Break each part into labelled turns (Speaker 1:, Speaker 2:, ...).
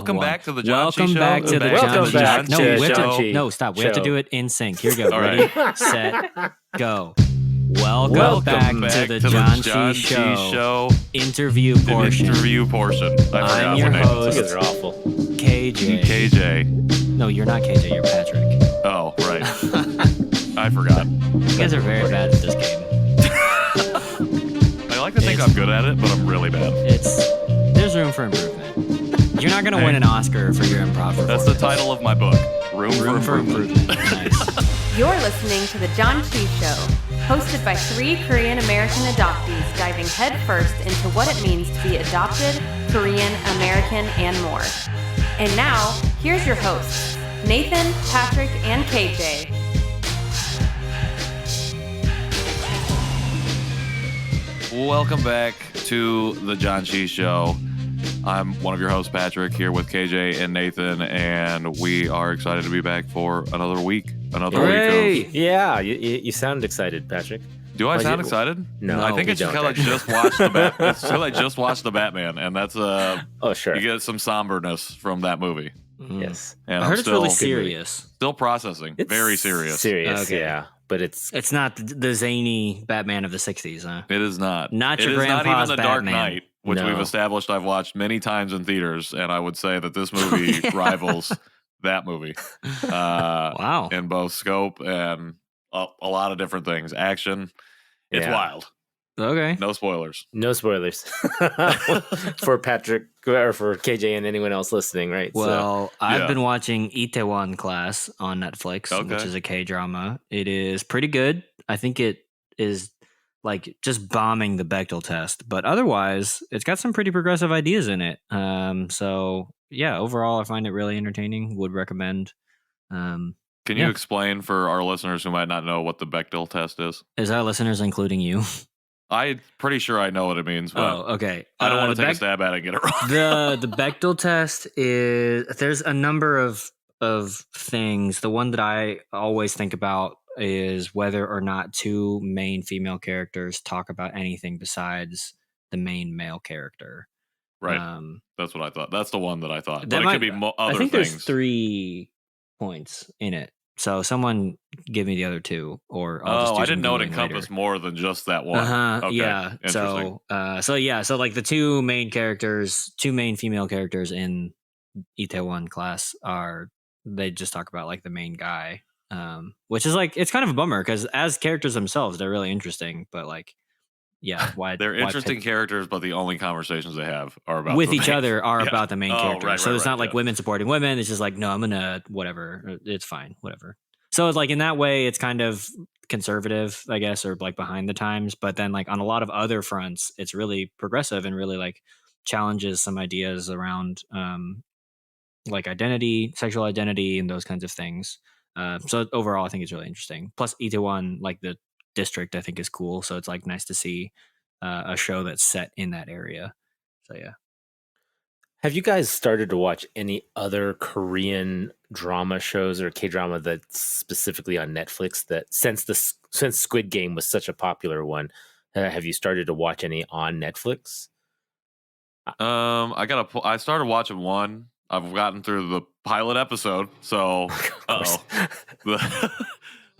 Speaker 1: Welcome back to the Janchi Show.
Speaker 2: Welcome back to the
Speaker 3: Welcome
Speaker 2: Janchi
Speaker 3: back
Speaker 2: Show.
Speaker 3: to
Speaker 2: No, we have
Speaker 3: Janchi
Speaker 2: to, no, stop. We have to
Speaker 3: Show.
Speaker 2: do it in sync. Here we go.
Speaker 1: All
Speaker 2: Ready,
Speaker 1: right.
Speaker 2: set, go. Welcome back to the Janchi Show interview portion.
Speaker 1: Interview portion. I forgot
Speaker 2: I'm your
Speaker 1: what name
Speaker 2: host.
Speaker 3: You
Speaker 1: this
Speaker 3: guys
Speaker 1: is.
Speaker 3: are awful.
Speaker 2: KJ.
Speaker 1: KJ.
Speaker 2: No, you're not KJ. You're Patrick.
Speaker 1: Oh, right. I forgot.
Speaker 2: You guys are very bad at this game.
Speaker 1: I like to think I'm good at it, but I'm really bad.
Speaker 2: There's room for improvement. You're not gonna win an Oscar for your improv performance.
Speaker 1: That's the title of my book. Room for improvement.
Speaker 2: Nice.
Speaker 4: You're listening to The Janchi Show, hosted by 3 Korean American adoptees diving headfirst into what it means to be adopted, Korean, American, and more. And now, here's your hosts, Nathan, Patrick, and KJ.
Speaker 1: Welcome back to the Janchi Show. I'm one of your hosts, Patrick, here with KJ and Nathan, and we are excited to be back for another week. Week of...
Speaker 3: Yeah, you sound excited, Patrick.
Speaker 1: Do I sound excited?
Speaker 3: No,
Speaker 1: I think it's
Speaker 3: you
Speaker 1: because
Speaker 3: don't,
Speaker 1: I just watched the It's because I just watched the Batman, and that's
Speaker 3: oh sure,
Speaker 1: you get some somberness from that movie.
Speaker 3: Yes,
Speaker 1: And
Speaker 2: I
Speaker 1: I'm
Speaker 2: heard it's
Speaker 1: still,
Speaker 2: really serious.
Speaker 1: Still processing.
Speaker 3: it's
Speaker 1: Very serious.
Speaker 3: Serious,
Speaker 2: Okay.
Speaker 3: yeah, but it's
Speaker 2: It's not the zany Batman of the 60s, huh?
Speaker 1: It is not.
Speaker 2: Not your
Speaker 1: It is not even
Speaker 2: grandpa's
Speaker 1: the Dark
Speaker 2: Batman.
Speaker 1: Knight, which
Speaker 3: No.
Speaker 1: we've established I've watched many times in theaters, and I would say that this movie
Speaker 2: Yeah.
Speaker 1: rivals that movie
Speaker 2: Wow.
Speaker 1: in both scope and a lot of different things. Action. It's
Speaker 3: Yeah.
Speaker 1: wild.
Speaker 2: Okay.
Speaker 1: No spoilers.
Speaker 3: no spoilers for Patrick or for KJ and anyone else listening, right?
Speaker 2: Well, I've
Speaker 1: yeah.
Speaker 2: been watching Itaewon Class on Netflix,
Speaker 1: Okay.
Speaker 2: which is a K-drama. It is pretty good. I think it is like just bombing the Bechdel test, but otherwise, it's got some pretty progressive ideas in it. So yeah, overall, I find it really entertaining. Would recommend.
Speaker 1: Can
Speaker 2: Yeah.
Speaker 1: you explain for our listeners who might not know what the Bechdel test is?
Speaker 2: Is our listeners including you?
Speaker 1: I'm pretty sure I know what it means, but
Speaker 2: Oh, okay.
Speaker 1: I don't want
Speaker 2: the
Speaker 1: to take a stab at it and get it wrong.
Speaker 2: the Bechdel test is there's a number of things. The one that I always think about is whether or not 2 main female characters talk about anything besides the main male character.
Speaker 1: Right. That's what I thought. That's the one that I thought.
Speaker 2: that
Speaker 1: But it
Speaker 2: might-
Speaker 1: could be other
Speaker 2: I think
Speaker 1: things.
Speaker 2: there's 3 points in it. So someone give me the other 2, or I'll just do
Speaker 1: I didn't
Speaker 2: some
Speaker 1: know it
Speaker 2: Googling
Speaker 1: encompassed
Speaker 2: later.
Speaker 1: more than just that one. Okay.
Speaker 2: Yeah.
Speaker 1: Interesting.
Speaker 2: So like the 2 main characters, 2 main female characters in Itaewon Class they just talk about like the main guy, which is like it's kind of a bummer because as characters themselves they're really interesting, but like yeah, why
Speaker 1: They're
Speaker 2: why
Speaker 1: interesting
Speaker 2: pick-
Speaker 1: characters, but the only conversations they have are about
Speaker 2: with
Speaker 1: the
Speaker 2: each
Speaker 1: main-
Speaker 2: other are
Speaker 1: Yeah.
Speaker 2: about the main
Speaker 1: Oh,
Speaker 2: character.
Speaker 1: right,
Speaker 2: So
Speaker 1: right,
Speaker 2: it's not
Speaker 1: right,
Speaker 2: like
Speaker 1: yeah.
Speaker 2: women supporting women. It's just like no, I'm gonna whatever. It's fine, whatever. So it's like in that way, it's kind of conservative, I guess, or like behind the times. But then like on a lot of other fronts, it's really progressive and really like challenges some ideas around like identity, sexual identity, and those kinds of things. So overall, I think it's really interesting. Plus, Itaewon, like the district, I think is cool. So it's like nice to see a show that's set in that area. So yeah.
Speaker 3: Have you guys started to watch any other Korean drama shows or K-drama that's specifically on Netflix that since Squid Game was such a popular one, have you started to watch any on Netflix?
Speaker 1: I started watching one. I've gotten through the pilot episode, so
Speaker 3: course.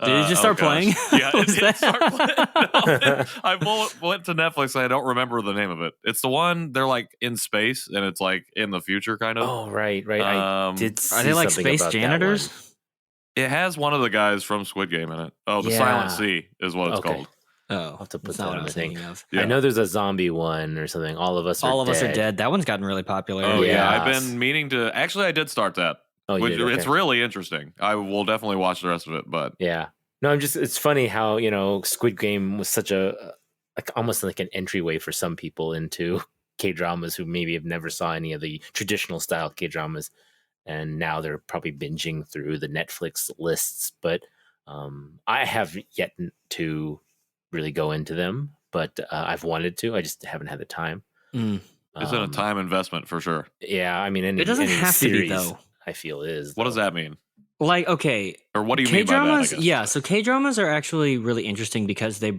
Speaker 2: Did it just start playing?
Speaker 1: Yeah, it
Speaker 2: Was
Speaker 1: did
Speaker 2: that-
Speaker 1: start playing. No, I went to Netflix and I don't remember the name of it. It's the one they're like in space and it's like in the future kind of.
Speaker 3: Oh, right. I did see
Speaker 2: Are they like
Speaker 3: something
Speaker 2: space
Speaker 3: about that
Speaker 2: janitors?
Speaker 3: one.
Speaker 1: It has one of the guys from Squid Game in it. Oh, the
Speaker 3: Yeah.
Speaker 1: Silent Sea is what it's
Speaker 3: Okay.
Speaker 1: called.
Speaker 2: Oh,
Speaker 3: I'll have to put
Speaker 2: that's
Speaker 3: that
Speaker 2: not what
Speaker 3: on
Speaker 2: I was
Speaker 3: the thing.
Speaker 2: thinking of.
Speaker 1: Yeah.
Speaker 3: I know there's a zombie one or something. All of us are
Speaker 2: All of
Speaker 3: dead.
Speaker 2: us are dead. That one's gotten really popular.
Speaker 1: Oh yeah, I've
Speaker 3: Yes.
Speaker 1: been meaning to. Actually, I did start that.
Speaker 3: Oh, you did?
Speaker 1: It's
Speaker 3: Okay.
Speaker 1: really interesting. I will definitely watch the rest of it. But
Speaker 3: Yeah. No, it's funny how, Squid Game was such almost like an entryway for some people into K-dramas who maybe have never saw any of the traditional style K-dramas. And now they're probably binging through the Netflix lists. But I have yet to really go into them, but I've wanted to. I just haven't had the time.
Speaker 2: Mm.
Speaker 1: it's in a time investment for sure.
Speaker 3: Yeah, I mean, any,
Speaker 2: It doesn't
Speaker 3: any
Speaker 2: have to be,
Speaker 3: series,
Speaker 2: though.
Speaker 3: I feel is.
Speaker 1: What does
Speaker 3: though.
Speaker 1: that mean?
Speaker 2: Like, okay,
Speaker 1: Or what do you mean by that? I
Speaker 2: K-dramas,
Speaker 1: guess?
Speaker 2: yeah. So K-dramas are actually really interesting because their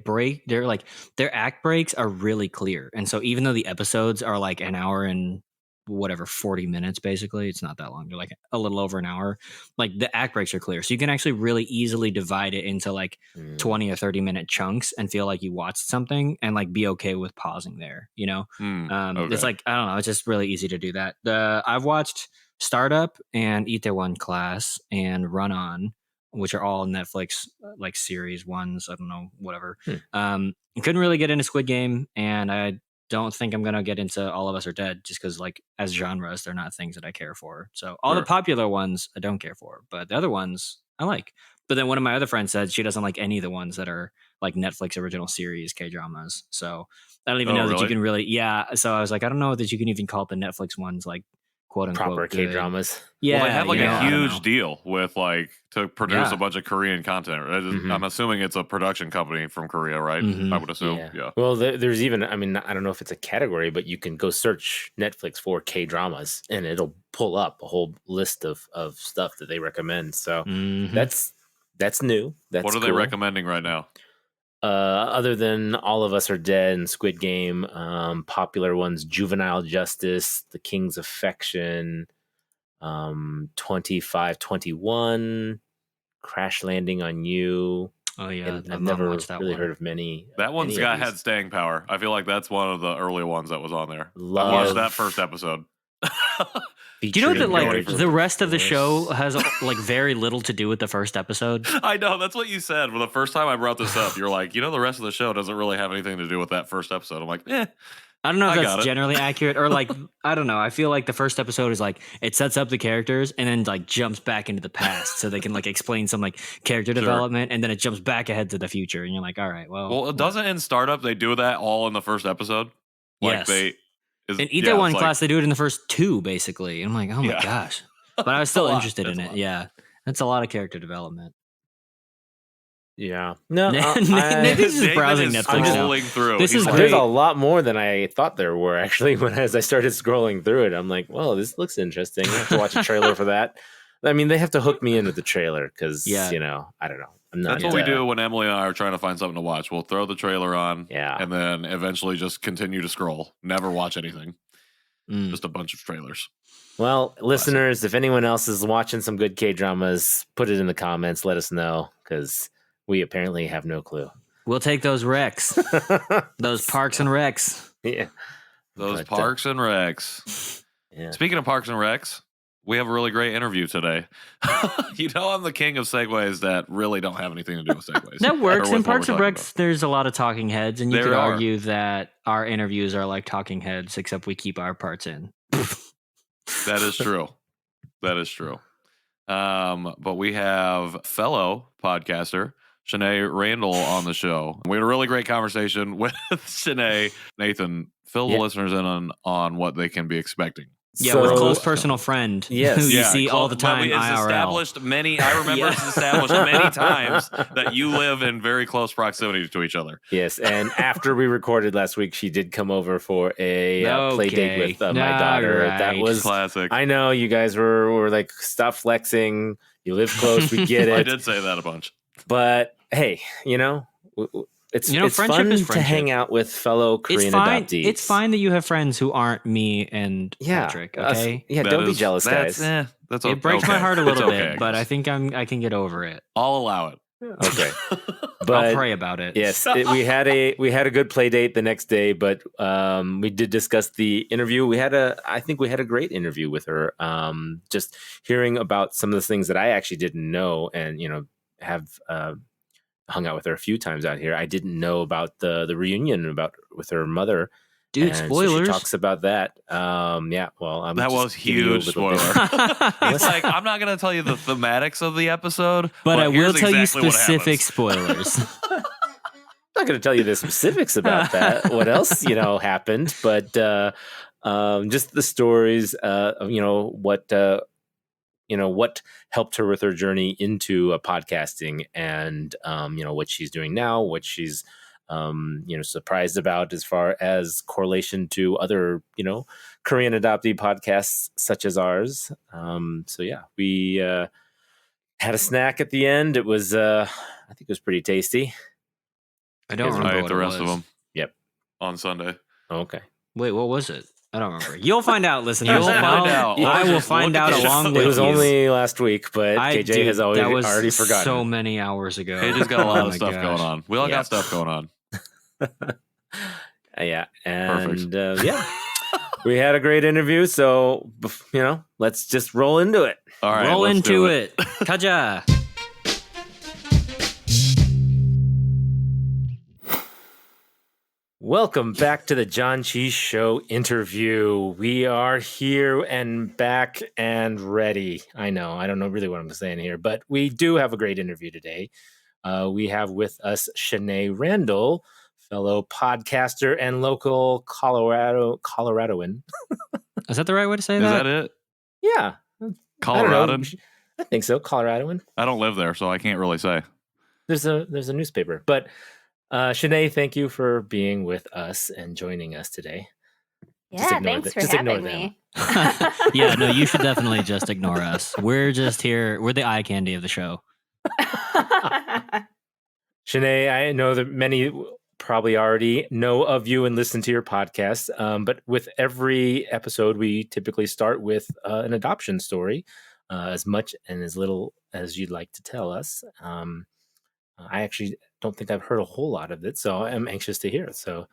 Speaker 2: act breaks are really clear. And so even though the episodes are like an hour and whatever 40 minutes basically. It's not that long. They're like a little over an hour. Like the act breaks are clear, so you can actually really easily divide it into like 20 or 30-minute chunks and feel like you watched something and like be okay with pausing there.
Speaker 1: Okay.
Speaker 2: It's like, I don't know, it's just really easy to do that. I've watched Startup and Itaewon Class and Run On, which are all Netflix like series ones. I don't know, whatever. I couldn't really get into Squid Game, and I don't think I'm gonna get into All of Us Are Dead just because like as genres, they're not things that I care for. So all the popular ones I don't care for, but the other ones I like. But then one of my other friends said she doesn't like any of the ones that are like Netflix original series K-dramas. So I don't even know that you can really, So I was like, I don't know that you can even call it the Netflix ones like quote unquote
Speaker 3: proper K-dramas.
Speaker 2: Yeah,
Speaker 1: well, they have like a huge deal with like to produce a bunch of Korean content. I'm assuming it's a production company from Korea, right? I would assume. Yeah.
Speaker 3: Well, there's even, I mean, I don't know if it's a category, but you can go search Netflix for K-dramas and it'll pull up a whole list of stuff that they recommend. So that's new. That's
Speaker 1: what are they recommending right now?
Speaker 3: Other than All of Us Are Dead and Squid Game, popular ones: Juvenile Justice, The King's Affection, 2521, Crash Landing on You.
Speaker 2: Oh yeah,
Speaker 3: and I've never really heard of many.
Speaker 1: That one's had staying power. I feel like that's one of the early ones that was on there. I watched that first episode.
Speaker 2: Do you know that like the rest of the show has like very little to do with the first episode?
Speaker 1: I know, that's what you said. Well, the first time I brought this up, you're like, the rest of the show doesn't really have anything to do with that first episode. I'm like,
Speaker 2: I don't know if that's generally accurate or like, I don't know. I feel like the first episode is like, it sets up the characters and then like jumps back into the past so they can like explain some like character development, and then it jumps back ahead to the future. And you're like, all right, well.
Speaker 1: It doesn't in Startup, they do that all in the first episode? Like
Speaker 2: yes. In Itaewon Class, they do it in the first two, basically. And I'm like, oh my gosh. But I was still interested in it. Yeah. That's a lot of character development.
Speaker 3: Yeah. No,
Speaker 2: this is browsing Netflix now.
Speaker 1: Through.
Speaker 3: There's a lot more than I thought there were, actually. As I started scrolling through it, I'm like, well, this looks interesting. I have to watch a trailer for that. I mean, they have to hook me into the trailer because, I don't know.
Speaker 1: That's what we do when Emily and I are trying to find something to watch. We'll throw the trailer on, and then eventually just continue to scroll. Never watch anything. Just a bunch of trailers.
Speaker 3: Well, listeners, if anyone else is watching some good K-dramas, put it in the comments. Let us know, because we apparently have no clue.
Speaker 2: We'll take those recs. Those Parks and Recs.
Speaker 3: Yeah.
Speaker 1: Those Parks and Recs. Yeah. Speaking of Parks and Recs, we have a really great interview today. I'm the king of segues that really don't have anything to do with segues.
Speaker 2: That works. In Parks and Recs, there's a lot of talking heads, and you could argue that our interviews are like talking heads, except we keep our parts in.
Speaker 1: That is true. That is true. But we have fellow podcaster Shené Randall on the show. We had a really great conversation with Shené. Nathan, fill the listeners in on what they can be expecting.
Speaker 2: Yeah, with a close personal friend who you see all the time IRL.
Speaker 1: I remember it's established many times that you live in very close proximity to each other.
Speaker 3: Yes, and after we recorded last week, she did come over for a play date with my daughter.
Speaker 2: Right.
Speaker 3: That was
Speaker 1: classic.
Speaker 3: I know you guys were like, stop flexing. You live close, we get it.
Speaker 1: I did say that a bunch.
Speaker 3: But hey, it's fun to hang out with fellow Korean adoptees.
Speaker 2: It's fine that you have friends who aren't me and Patrick. Okay,
Speaker 3: don't be jealous, guys.
Speaker 2: It breaks my heart a little bit, but I think I can get over it.
Speaker 1: I'll allow it.
Speaker 3: Okay, but
Speaker 2: I'll pray about it.
Speaker 3: Yes, we had a good play date the next day, but we did discuss the interview. I think we had a great interview with her. Just hearing about some of the things that I actually didn't know, and have hung out with her a few times out here. I didn't know about the reunion with her mother.
Speaker 2: Dude, spoilers.
Speaker 3: So she talks about that. Well,
Speaker 1: that was huge spoiler. It's like, I'm not going to tell you the thematics of the episode,
Speaker 2: but I will tell you specific spoilers.
Speaker 3: I'm not going to tell you the specifics about that. What else, happened, but just the stories of what helped her with her journey into podcasting, and what she's doing now, what she's surprised about as far as correlation to other Korean adoptee podcasts such as ours. We had a snack at the end. It was I think it was pretty tasty.
Speaker 2: I don't remember
Speaker 1: the rest of them.
Speaker 3: Yep,
Speaker 1: on Sunday.
Speaker 3: Okay.
Speaker 2: Wait, what was it? I don't remember. You'll find out, listeners.
Speaker 1: You'll find out.
Speaker 2: I will
Speaker 1: Look
Speaker 2: find
Speaker 1: at
Speaker 2: out
Speaker 1: this.
Speaker 2: along with
Speaker 3: It was
Speaker 2: you.
Speaker 3: only last week, but KJ has
Speaker 2: that was
Speaker 3: already forgotten.
Speaker 2: so many hours ago.
Speaker 1: KJ's got a lot
Speaker 2: Oh
Speaker 1: of
Speaker 2: my
Speaker 1: stuff
Speaker 2: gosh.
Speaker 1: going on. We all
Speaker 3: Yeah.
Speaker 1: got stuff going on.
Speaker 3: Yeah, and
Speaker 1: Perfect.
Speaker 3: yeah, we had a great interview. So let's just roll into it.
Speaker 1: All right,
Speaker 2: Roll
Speaker 1: let's
Speaker 2: into
Speaker 1: do
Speaker 2: it. Kaja.
Speaker 3: Welcome back to the Janchi Show interview. We are here and back and ready. I know, I don't know really what I'm saying here, but we do have a great interview today. We have with us Shené Randall, fellow podcaster and local Coloradoan.
Speaker 2: Is that the right way to say
Speaker 1: Is
Speaker 2: that?
Speaker 1: that it?
Speaker 3: Yeah,
Speaker 1: Coloradan?
Speaker 3: I think so. Coloradoan.
Speaker 1: I don't live there, so I can't really say.
Speaker 3: There's a newspaper, but Shené, thank you for being with us and joining us today.
Speaker 4: Yeah, thanks for having me.
Speaker 2: Yeah, no, you should definitely just ignore us. We're just here. We're the eye candy of the show.
Speaker 3: Shené, I know that many probably already know of you and listen to your podcast, but with every episode, we typically start with an adoption story, as much and as little as you'd like to tell us. I actually don't think I've heard a whole lot of it, so I'm anxious to hear it. So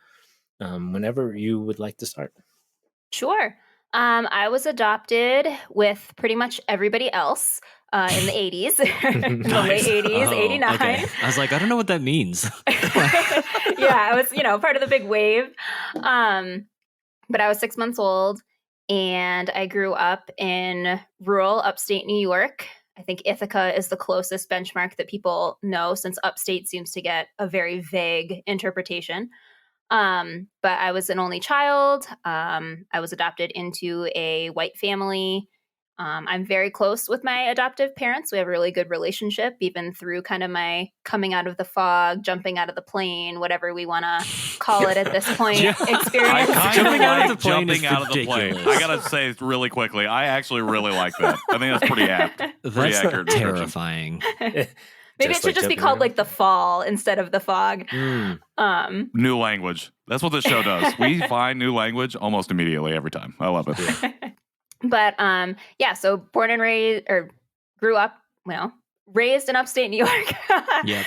Speaker 3: whenever you would like to start.
Speaker 4: Sure. I was adopted with pretty much everybody else in the 80s, in the late 80s, 89.
Speaker 2: Okay. I was like, I don't know what that means.
Speaker 4: Yeah, I was, part of the big wave. But I was 6 months old, and I grew up in rural upstate New York. I think Ithaca is the closest benchmark that people know, since upstate seems to get a very vague interpretation. But I was an only child. I was adopted into a white family. I'm very close with my adoptive parents. We have a really good relationship, even through kind of my coming out of the fog, jumping out of the plane, whatever we want to call it at this point,
Speaker 1: I
Speaker 4: experience.
Speaker 1: kind
Speaker 2: Jumping
Speaker 1: of
Speaker 2: out of
Speaker 1: like
Speaker 2: the plane is
Speaker 1: jumping out of the plane.
Speaker 2: ridiculous.
Speaker 1: I gotta say really quickly, I actually really like that. I think that's pretty apt. Pretty
Speaker 2: That's
Speaker 1: accurate description.
Speaker 2: terrifying.
Speaker 4: Maybe it should just be called like the fall instead of the fog.
Speaker 1: New language. That's what the show does. We find new language almost immediately every time. I love it.
Speaker 4: But yeah, so born and raised, or grew up, raised in upstate New York.
Speaker 2: Yep.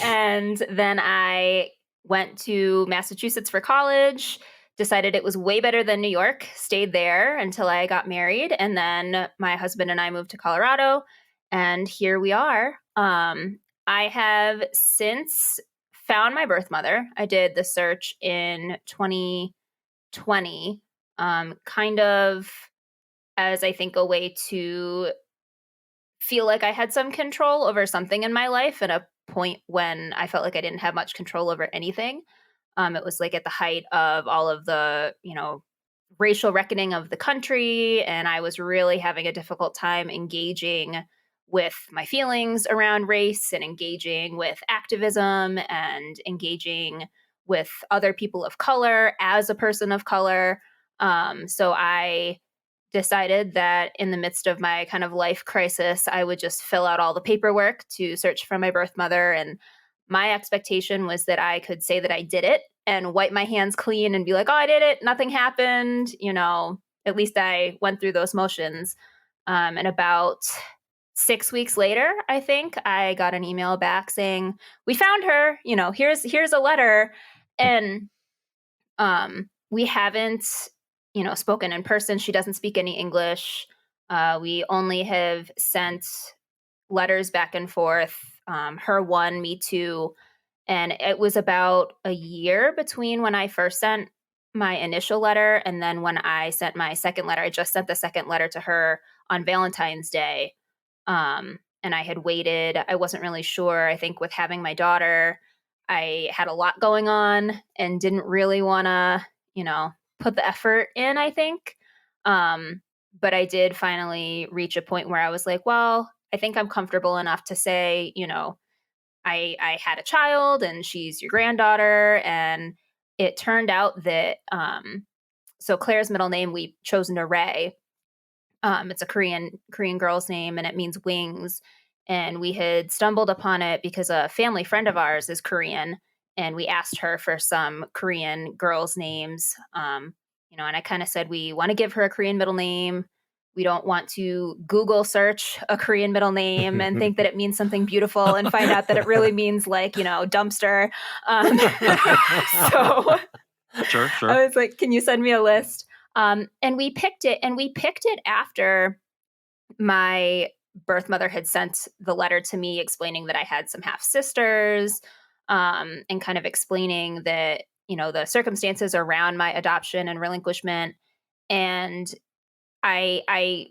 Speaker 4: And then I went to Massachusetts for college, decided it was way better than New York, stayed there until I got married. And then my husband and I moved to Colorado, and here we are. I have since found my birth mother. I did the search in 2020, kind of as I think a way to feel like I had some control over something in my life at a point when I felt like I didn't have much control over anything. It was like at the height of all of the, racial reckoning of the country. And I was really having a difficult time engaging with my feelings around race and engaging with activism and engaging with other people of color as a person of color. So I decided that in the midst of my kind of life crisis, I would just fill out all the paperwork to search for my birth mother. And my expectation was that I could say that I did it and wipe my hands clean and be like, oh, I did it. Nothing happened. At least I went through those motions. And about 6 weeks later, I think I got an email back saying, we found her, here's a letter. And we haven't spoken in person. She doesn't speak any English. We only have sent letters back and forth. Her one, me two. And it was about a year between when I first sent my initial letter and then when I sent my second letter. I just sent the second letter to her on Valentine's Day. And I had waited. I wasn't really sure. I think with having my daughter, I had a lot going on and didn't really want to, put the effort in, I think. But I did finally reach a point where I was like, well, I think I'm comfortable enough to say, I had a child and she's your granddaughter. And it turned out that, so Claire's middle name, we chose Nare. It's a Korean girl's name and it means wings. And we had stumbled upon it because a family friend of ours is Korean. And we asked her for some Korean girls' names.
Speaker 5: and I kind of said, we want to give her a Korean middle name. We don't want to Google search a Korean middle name and think that it means something beautiful and find out that it really means like, dumpster. So
Speaker 1: Sure.
Speaker 5: I was like, can you send me a list? And we picked it after my birth mother had sent the letter to me explaining that I had some half sisters, and kind of explaining that, the circumstances around my adoption and relinquishment. And I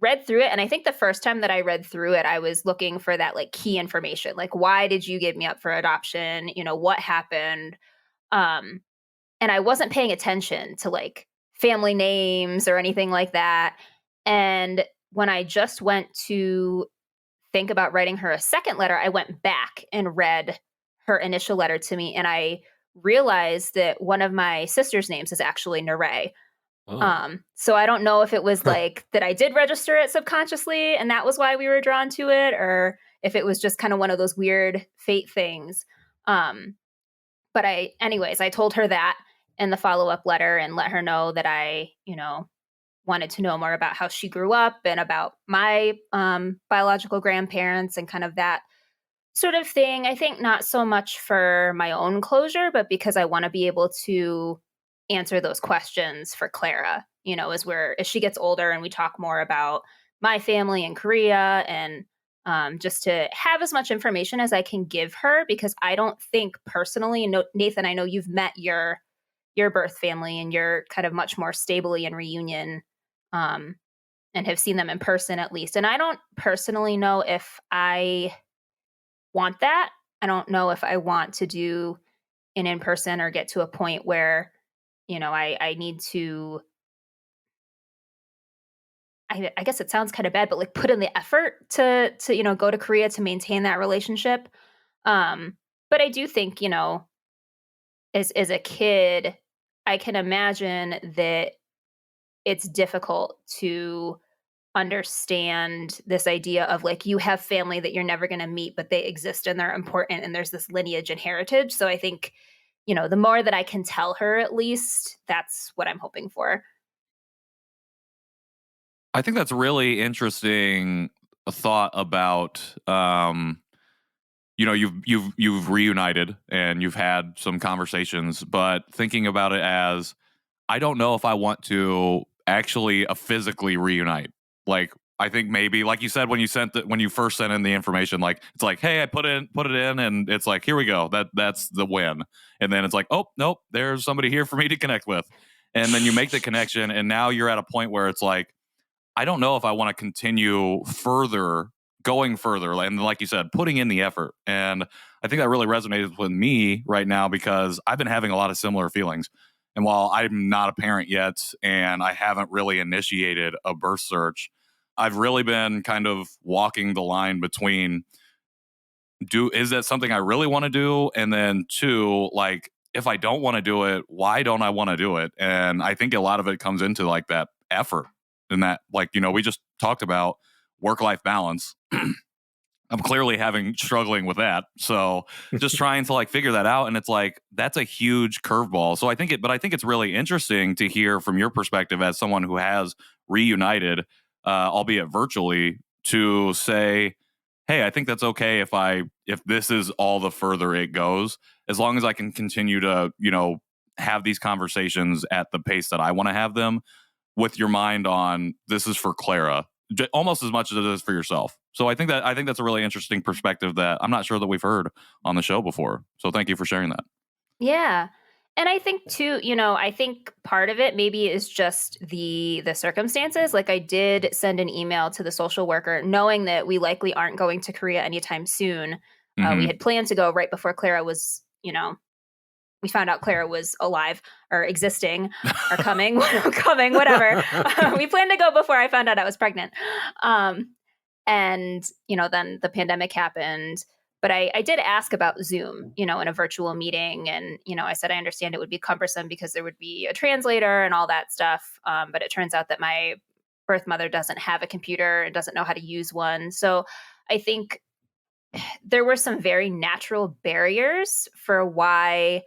Speaker 5: read through it. And I think the first time that I read through it, I was looking for that like key information. Like, why did you give me up for adoption? What happened? And I wasn't paying attention to like family names or anything like that. And when I just went to think about writing her a second letter, I went back and read her initial letter to me. And I realized that one of my sister's names is actually Nare.
Speaker 3: Oh.
Speaker 5: So I don't know if it was like that I did register it subconsciously and that was why we were drawn to it, or if it was just kind of one of those weird fate things. But I told her that in the follow-up letter and let her know that I, wanted to know more about how she grew up and about my biological grandparents and kind of that sort of thing. I think not so much for my own closure, but because I want to be able to answer those questions for Clara, as she gets older and we talk more about my family in Korea, and just to have as much information as I can give her, because I don't think personally, Nathan, I know you've met your birth family and you're kind of much more stably in reunion, and have seen them in person at least. And I don't personally know if I want that. I don't know if I want to do an in-person or get to a point where, I need to, I guess it sounds kind of bad, but like put in the effort to go to Korea to maintain that relationship. But I do think, as a kid, I can imagine that it's difficult to understand this idea of like, you have family that you're never going to meet, but they exist and they're important and there's this lineage and heritage. So I think, the more that I can tell her, at least, that's what I'm hoping for.
Speaker 1: I think that's really interesting thought about, you've reunited and you've had some conversations, but thinking about it as, I don't know if I want to actually physically reunite. Like, I think maybe, like you said, when you first sent in the information, like it's like, hey, I put it in, and it's like, here we go. That's the win. And then it's like, oh nope, there's somebody here for me to connect with. And then you make the connection, and now you're at a point where it's like, I don't know if I want to continue going further. And like you said, putting in the effort. And I think that really resonates with me right now because I've been having a lot of similar feelings. And while I'm not a parent yet and I haven't really initiated a birth search, I've really been kind of walking the line between, is that something I really want to do? And then two, like, if I don't want to do it, why don't I want to do it? And I think a lot of it comes into like that effort and that, like, we just talked about work-life balance. I'm clearly struggling with that. So just trying to like figure that out. And it's like, that's a huge curveball. So I think it's really interesting to hear from your perspective as someone who has reunited, albeit virtually, to say, hey, I think that's okay if this is all the further it goes, as long as I can continue to, have these conversations at the pace that I want to have them, with your mind on, this is for Clara, almost as much as it is for yourself. So I think that's a really interesting perspective that I'm not sure that we've heard on the show before. So thank you for sharing that.
Speaker 5: Yeah. And I think too, I think part of it maybe is just the circumstances. Like, I did send an email to the social worker knowing that we likely aren't going to Korea anytime soon.
Speaker 1: Mm-hmm.
Speaker 5: We had planned to go right before Clara was, we found out Clara was alive or existing or coming, whatever. We planned to go before I found out I was pregnant. And, then the pandemic happened. But I did ask about Zoom, in a virtual meeting. And, I said, I understand it would be cumbersome because there would be a translator and all that stuff. But it turns out that my birth mother doesn't have a computer and doesn't know how to use one. So I think there were some very natural barriers for why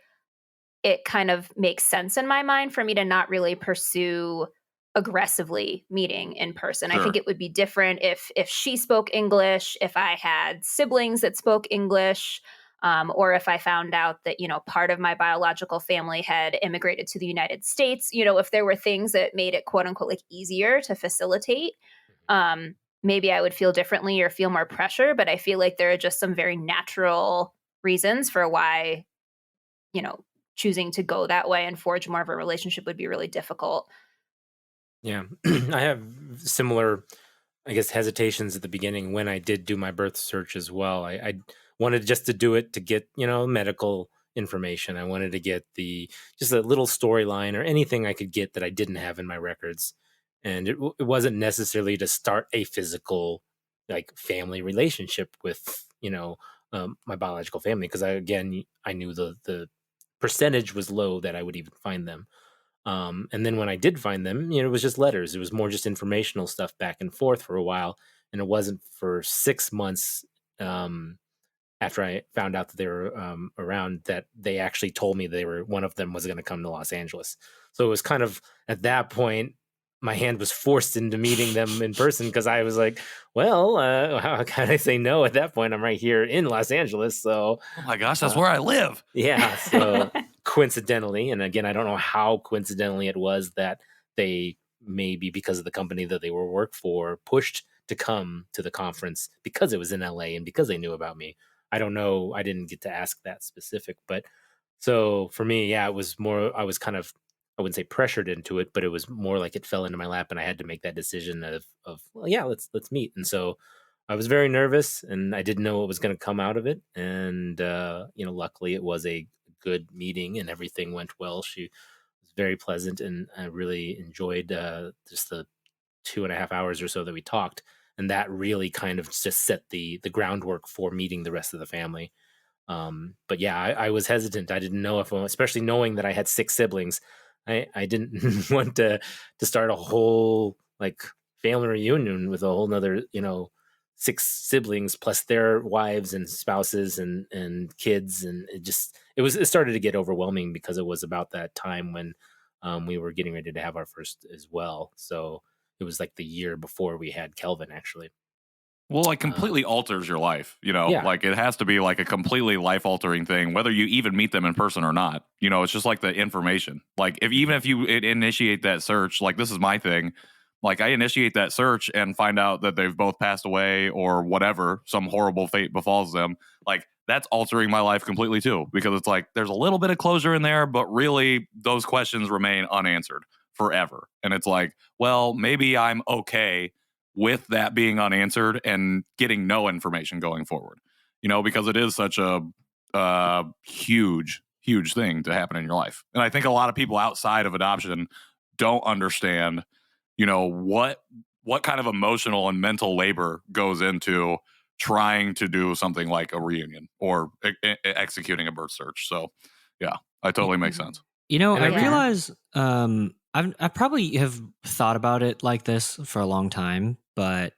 Speaker 5: it kind of makes sense in my mind for me to not really pursue aggressively meeting in person. I
Speaker 1: Sure.
Speaker 5: think it would be different if she spoke English, if I had siblings that spoke English, or if I found out that, part of my biological family had immigrated to the United States, if there were things that made it quote unquote like easier to facilitate, maybe I would feel differently or feel more pressure. But I feel like there are just some very natural reasons for why, choosing to go that way and forge more of a relationship would be really difficult.
Speaker 3: Yeah, I have similar, I guess, hesitations at the beginning when I did do my birth search as well. I wanted just to do it to get, medical information. I wanted to get just a little storyline or anything I could get that I didn't have in my records. And it wasn't necessarily to start a physical, like, family relationship with, my biological family. Because I knew the percentage was low that I would even find them. And then when I did find them, it was just letters. It was more just informational stuff back and forth for a while. And it wasn't for 6 months after I found out that they were around that they actually told me one of them was going to come to Los Angeles. So it was kind of at that point, my hand was forced into meeting them in person because I was like, well, how can I say no at that point? I'm right here in Los Angeles. So,
Speaker 1: Oh my gosh, that's where I live.
Speaker 3: yeah. So coincidentally, and again, I don't know how coincidentally it was that they, maybe because of the company that they were work for, pushed to come to the conference because it was in LA and because they knew about me. I don't know. I didn't get to ask that specific, but so for me, yeah, it was more, I was kind of, I wouldn't say pressured into it, but it was more like it fell into my lap and I had to make that decision of well, yeah, let's meet. And so I was very nervous and I didn't know what was going to come out of it. And, luckily it was a good meeting and everything went well. She was very pleasant and I really enjoyed just the 2.5 hours or so that we talked. And that really kind of just set the groundwork for meeting the rest of the family. But yeah, I was hesitant. I didn't know especially knowing that I had 6 siblings, I didn't want to start a whole like family reunion with a whole nother, 6 siblings plus their wives and spouses and kids. And it started to get overwhelming because it was about that time when we were getting ready to have our first as well. So it was like the year before we had Kelvin, actually.
Speaker 1: Well, like completely alters your life,
Speaker 3: Yeah.
Speaker 1: like it has to be like a completely life altering thing, whether you even meet them in person or not. It's just like the information. Like even if you initiate that search, like this is my thing. Like I initiate that search and find out that they've both passed away or whatever, some horrible fate befalls them. Like that's altering my life completely too, because it's like there's a little bit of closure in there, but really those questions remain unanswered forever. And it's like, well, maybe I'm okay with that being unanswered and getting no information going forward, because it is such a huge thing to happen in your life. And I think a lot of people outside of adoption don't understand, what kind of emotional and mental labor goes into trying to do something like a reunion or executing a birth search. So yeah, I totally make sense.
Speaker 2: I
Speaker 3: Yeah.
Speaker 2: realize I probably have thought about it like this for a long time, but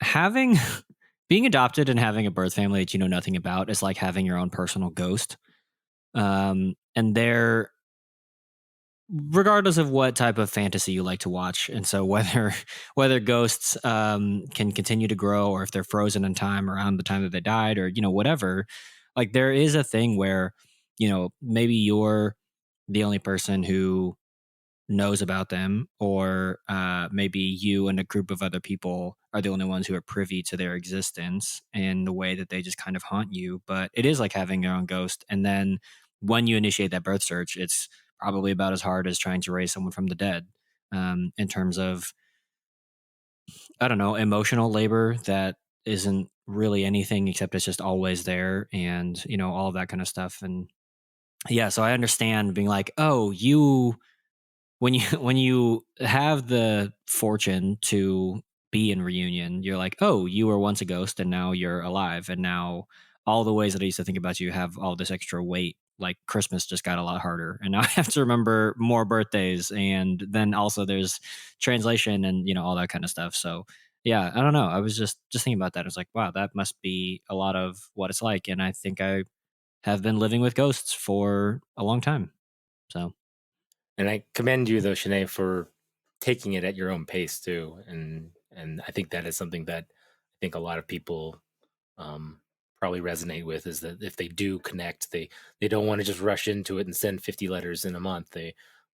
Speaker 2: having being adopted and having a birth family that you know nothing about is like having your own personal ghost. And they're, regardless of what type of fantasy you like to watch, and so whether ghosts can continue to grow or if they're frozen in time around the time that they died or whatever, like there is a thing where maybe you're the only person who knows about them, or maybe you and a group of other people are the only ones who are privy to their existence and the way that they just kind of haunt you. But it is like having your own ghost. And then when you initiate that birth search, it's probably about as hard as trying to raise someone from the dead, in terms of, I don't know, emotional labor that isn't really anything except it's just always there, and all of that kind of stuff. And yeah, so I understand being like, oh, when you have the fortune to be in reunion, you're like, oh, you were once a ghost and now you're alive, and now all the ways that I used to think about you have all this extra weight. Like Christmas just got a lot harder, and now I have to remember more birthdays, and then also there's translation and all that kind of stuff. So yeah, I don't know. I was just thinking about that. I was like, wow, that must be a lot of what it's like, and I think I have been living with ghosts for a long time. So,
Speaker 3: And I commend you, though, Shené, for taking it at your own pace too. And I think that is something that I think a lot of people probably resonate with, is that if they do connect, they don't want to just rush into it and send 50 letters in a month. They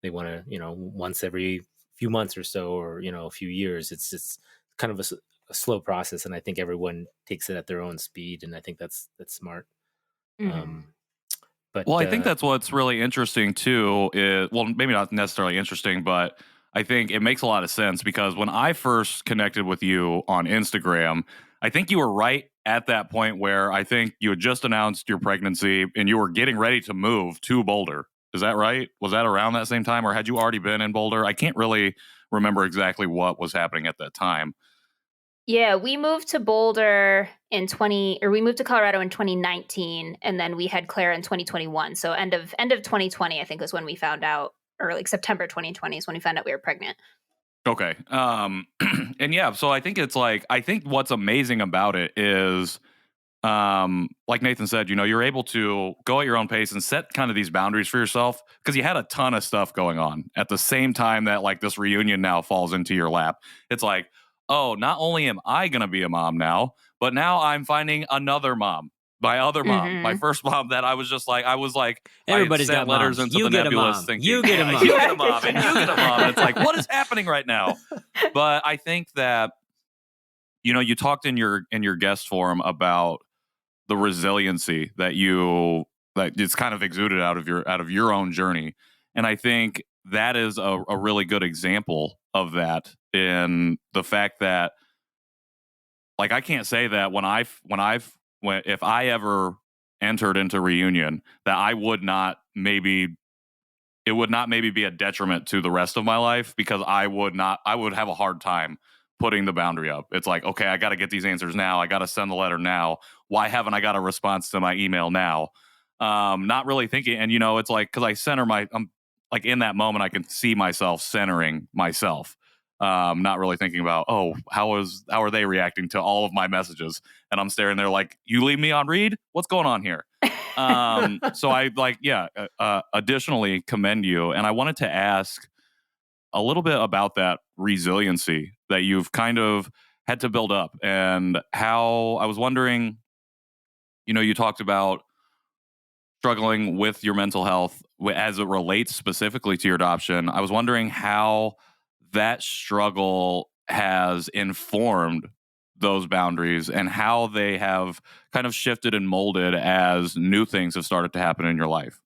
Speaker 3: want to, once every few months or so, or a few years. It's kind of a slow process, and I think everyone takes it at their own speed, and I think that's smart. But
Speaker 1: Well, I think that's what's really interesting too. Well, maybe not necessarily interesting, but I think it makes a lot of sense, because when I first connected with you on Instagram, I think you were right at that point where I think you had just announced your pregnancy and you were getting ready to move to Boulder. Is that right? Was that around that same time, or had you already been in Boulder? I can't really remember exactly what was happening at that time.
Speaker 5: Yeah, we moved to Boulder we moved to Colorado in 2019, and then we had Claire in 2021. So end of 2020, I think, was when we found out, or like September 2020 is when we found out we were pregnant.
Speaker 1: Okay. And yeah, so I think I think what's amazing about it is, like Nathan said, you're able to go at your own pace and set kind of these boundaries for yourself, because you had a ton of stuff going on at the same time that like this reunion now falls into your lap. It's like, oh, not only am I going to be a mom now, but now I'm finding another mom. My other mom, my first mom, that I was like,
Speaker 2: everybody's
Speaker 1: I sent
Speaker 2: got
Speaker 1: letters
Speaker 2: moms.
Speaker 1: into
Speaker 2: You
Speaker 1: the
Speaker 2: get a
Speaker 1: nebulous
Speaker 2: mom.
Speaker 1: thinking,
Speaker 2: You get a mom.
Speaker 1: you get a mom, and you get a mom. And it's like, what is happening right now? But I think that, you talked in your guest forum about the resiliency that it's kind of exuded out of your own journey, and I think that is a really good example of that, in the fact that, like, I can't say that if I ever entered into reunion, that it would not maybe be a detriment to the rest of my life, because I would have a hard time putting the boundary up. It's like, okay, I got to get these answers now. I got to send the letter now. Why haven't I got a response to my email now? Not really thinking. And, it's like, because I center I'm like, in that moment, I can see myself centering myself. Not really thinking about, oh, how are they reacting to all of my messages? And I'm staring there like, you leave me on read? What's going on here? So I additionally commend you. And I wanted to ask a little bit about that resiliency that you've kind of had to build up, and how, I was wondering, you talked about struggling with your mental health as it relates specifically to your adoption. I was wondering how that struggle has informed those boundaries, and how they have kind of shifted and molded as new things have started to happen in your life.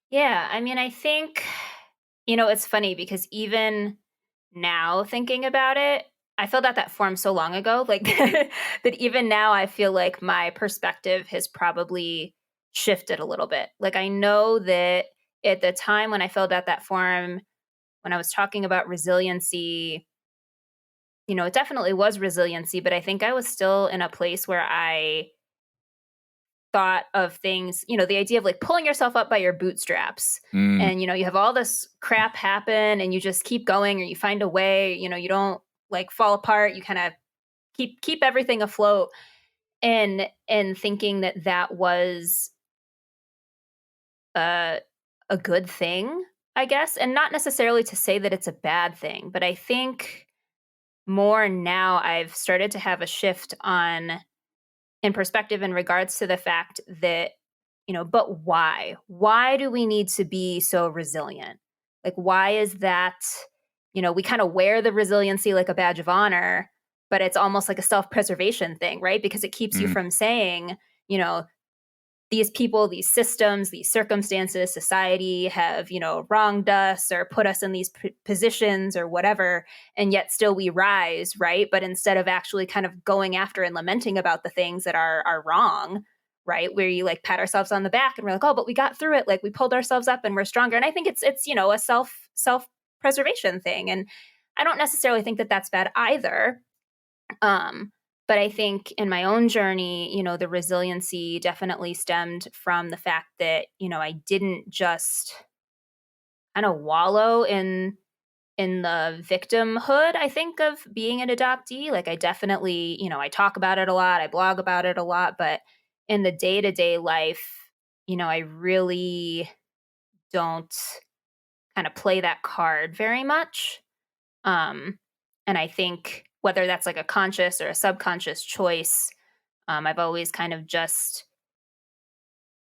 Speaker 5: Yeah, I mean, I think, it's funny because even now thinking about it, I filled out that form so long ago, like that even now I feel like my perspective has probably shifted a little bit. Like, I know that at the time when I filled out that form, when I was talking about resiliency, it definitely was resiliency, but I think I was still in a place where I thought of things, the idea of like pulling yourself up by your bootstraps, and you have all this crap happen and you just keep going, or you find a way, you don't like fall apart, you kind of keep everything afloat, and thinking that was a good thing, I guess, and not necessarily to say that it's a bad thing, but I think more now I've started to have a shift in perspective in regards to the fact that, but why? Why do we need to be so resilient? Like, why is that, we kind of wear the resiliency like a badge of honor, but it's almost like a self-preservation thing, right? Because it keeps you from saying, these people, these systems, these circumstances, society have, wronged us or put us in these positions or whatever. And yet still we rise, right? But instead of actually kind of going after and lamenting about the things that are wrong, right? Where you like pat ourselves on the back and we're like, oh, but we got through it. Like, we pulled ourselves up and we're stronger. And I think it's, a self-preservation thing. And I don't necessarily think that that's bad either. But I think in my own journey, the resiliency definitely stemmed from the fact that, I didn't just kind of wallow in the victimhood, I think, of being an adoptee. Like, I definitely, I talk about it a lot, I blog about it a lot, but in the day-to-day life, I really don't kind of play that card very much. And I think whether that's like a conscious or a subconscious choice, I've always kind of just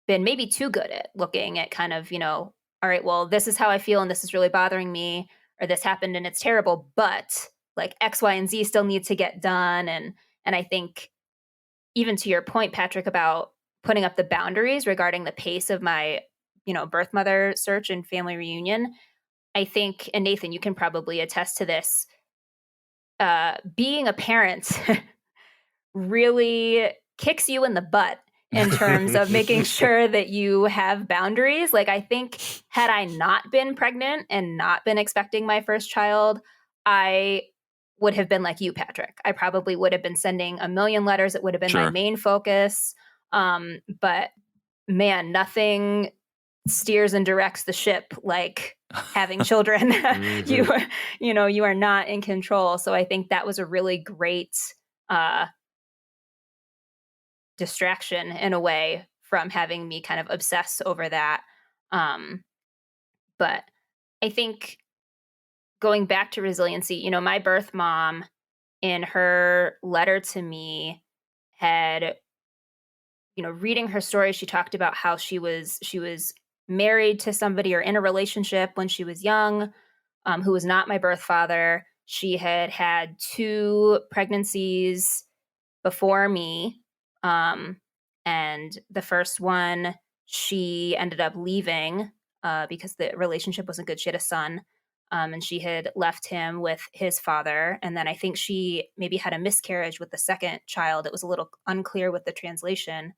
Speaker 5: been maybe too good at looking at kind of, all right, well, this is how I feel and this is really bothering me, or this happened and it's terrible, but like X, Y, and Z still need to get done. And I think even to your point, Patrick, about putting up the boundaries regarding the pace of my, birth mother search and family reunion, I think, and Nathan, you can probably attest to this, being a parent really kicks you in the butt in terms of making sure that you have boundaries. Like, I think had I not been pregnant and not been expecting my first child, I would have been like you, Patrick. I probably would have been sending a million letters. It would have been my main focus. But man, nothing steers and directs the ship like having children. You are not in control. So I think that was a really great distraction in a way from having me kind of obsess over that. But I think going back to resiliency, my birth mom in her letter to me had, reading her story, she talked about how she was married to somebody or in a relationship when she was young, who was not my birth father. She had had 2 pregnancies before me. And the first one, she ended up leaving because the relationship wasn't good. She had a son, and she had left him with his father. And then I think she maybe had a miscarriage with the second child. It was a little unclear with the translation.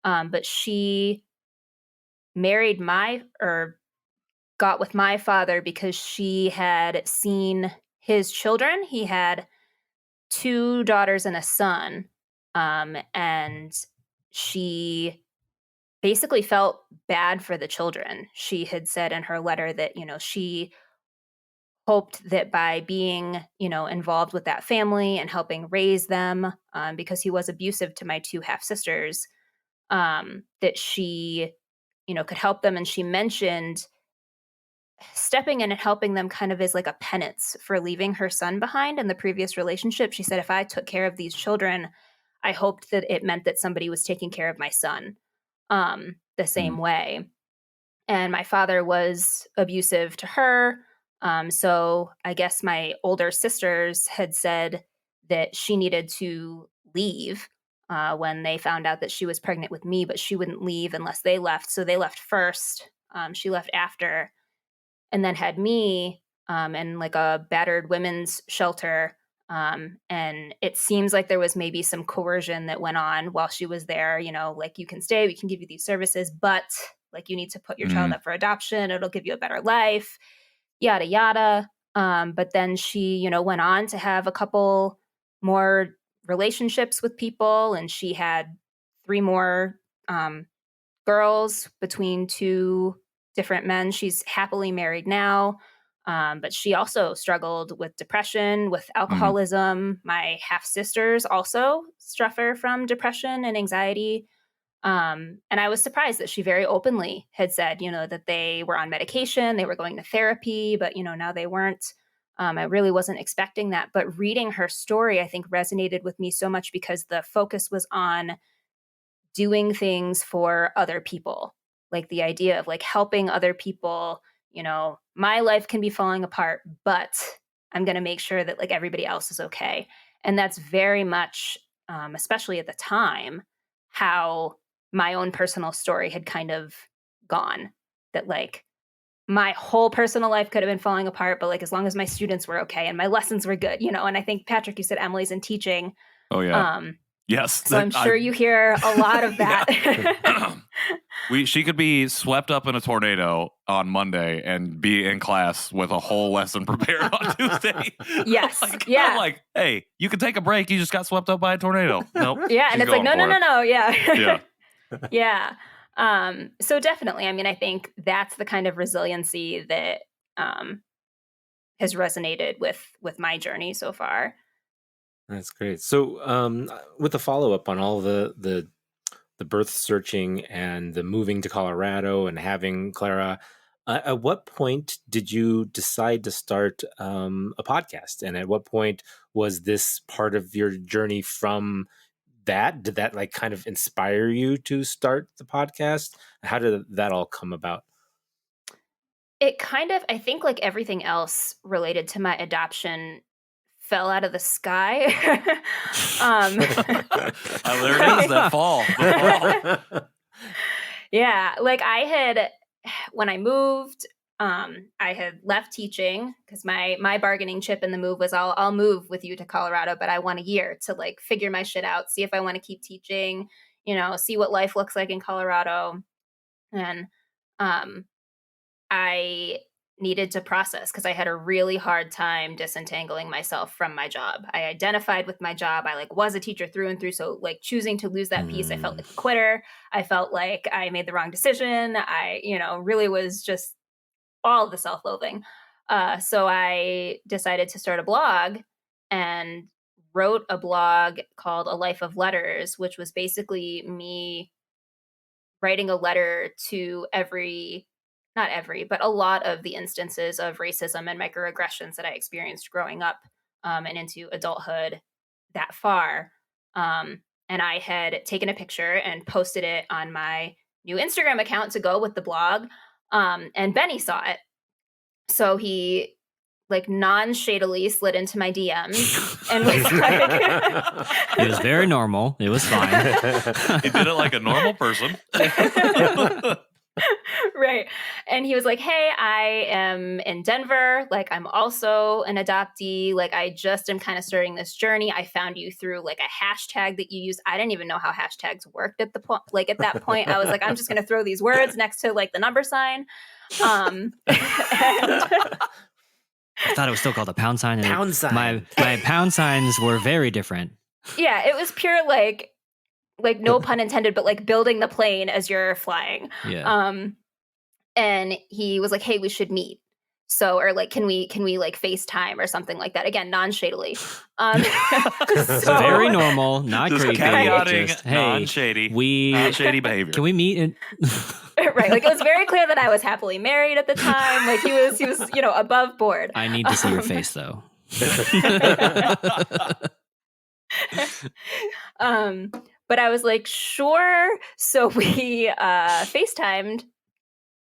Speaker 5: But she got with my father because she had seen his children. He had 2 daughters and a son. And she basically felt bad for the children. She had said in her letter that, she hoped that by being, involved with that family and helping raise them, because he was abusive to my 2 half sisters, that she, could help them. And she mentioned stepping in and helping them kind of as like a penance for leaving her son behind in the previous relationship. She said, if I took care of these children, I hoped that it meant that somebody was taking care of my son the same way. And my father was abusive to her. So I guess my older sisters had said that she needed to leave when they found out that she was pregnant with me, but she wouldn't leave unless they left. So they left first. She left after, and then had me in like a battered women's shelter. And it seems like there was maybe some coercion that went on while she was there, like, you can stay, we can give you these services, but like, you need to put your child up for adoption. It'll give you a better life, yada, yada. But then she, went on to have a couple more relationships with people. And she had 3 more girls between 2 different men. She's happily married now. But she also struggled with depression, with alcoholism. My half sisters also suffer from depression and anxiety. And I was surprised that she very openly had said, that they were on medication, they were going to therapy, but, now they weren't. I really wasn't expecting that. But reading her story, I think, resonated with me so much because the focus was on doing things for other people, like the idea of like helping other people. My life can be falling apart, but I'm going to make sure that like everybody else is okay. And that's very much, especially at the time, how my own personal story had kind of gone. That like my whole personal life could have been falling apart, but like as long as my students were okay and my lessons were good, and I think, Patrick, you said Emily's in teaching.
Speaker 1: Oh, yeah. Yes.
Speaker 5: So I'm sure you hear a lot of that.
Speaker 1: She could be swept up in a tornado on Monday and be in class with a whole lesson prepared on Tuesday.
Speaker 5: Yes.
Speaker 1: I'm like, hey, you can take a break. You just got swept up by a tornado. Nope.
Speaker 5: Yeah. And it's like, no. Yeah.
Speaker 1: Yeah.
Speaker 5: Yeah. So definitely, I think that's the kind of resiliency that has resonated with my journey so far.
Speaker 3: That's great. So with the follow-up on all the the birth searching and the moving to Colorado and having Clara, at what point did you decide to start a podcast? And at what point was this part of your journey from that? Did that like kind of inspire you to start the podcast? How did that all come about?
Speaker 5: It kind of, I think like everything else related to my adoption fell out of the sky.
Speaker 1: There it is, that fall. The fall.
Speaker 5: Yeah, like when I moved, I had left teaching because my bargaining chip in the move was I'll move with you to Colorado, but I want a year to like figure my shit out, see if I want to keep teaching, see what life looks like in Colorado. And I needed to process because I had a really hard time disentangling myself from my job. I identified with my job. I like was a teacher through and through. So like choosing to lose that piece, I felt like a quitter. I felt like I made the wrong decision. I, really was just all the self-loathing. So I decided to start a blog and wrote a blog called A Life of Letters, which was basically me writing a letter to not every, but a lot of the instances of racism and microaggressions that I experienced growing up and into adulthood that far. And I had taken a picture and posted it on my new Instagram account to go with the blog. And Benny saw it. So he like non-shadily slid into my DMs and was like...
Speaker 2: It was very normal. It was fine.
Speaker 1: He did it like a normal person.
Speaker 5: Right. And he was like, hey, I am in Denver. Like, I'm also an adoptee. Like, I just am kind of starting this journey. I found you through like a hashtag that you use. I didn't even know how hashtags worked at the point. Like at that point, I was like, I'm just going to throw these words next to like the number sign. And
Speaker 2: I thought it was still called a pound sign.
Speaker 3: Pound sign.
Speaker 2: My pound signs were very different.
Speaker 5: yeah, it was pure like no pun intended, but like building the plane as you're flying.
Speaker 2: Yeah.
Speaker 5: And he was like, hey, we should meet. So, or like, can we like FaceTime or something like that? Again, non-shadily.
Speaker 2: So, very normal, not
Speaker 1: just
Speaker 2: creepy.
Speaker 1: caveating,
Speaker 2: Just, hey,
Speaker 1: non-shady behavior.
Speaker 2: Can we meet?
Speaker 5: Right. Like it was very clear that I was happily married at the time. Like he was, above board.
Speaker 2: I need to see your face though.
Speaker 5: But I was like, sure. So we FaceTimed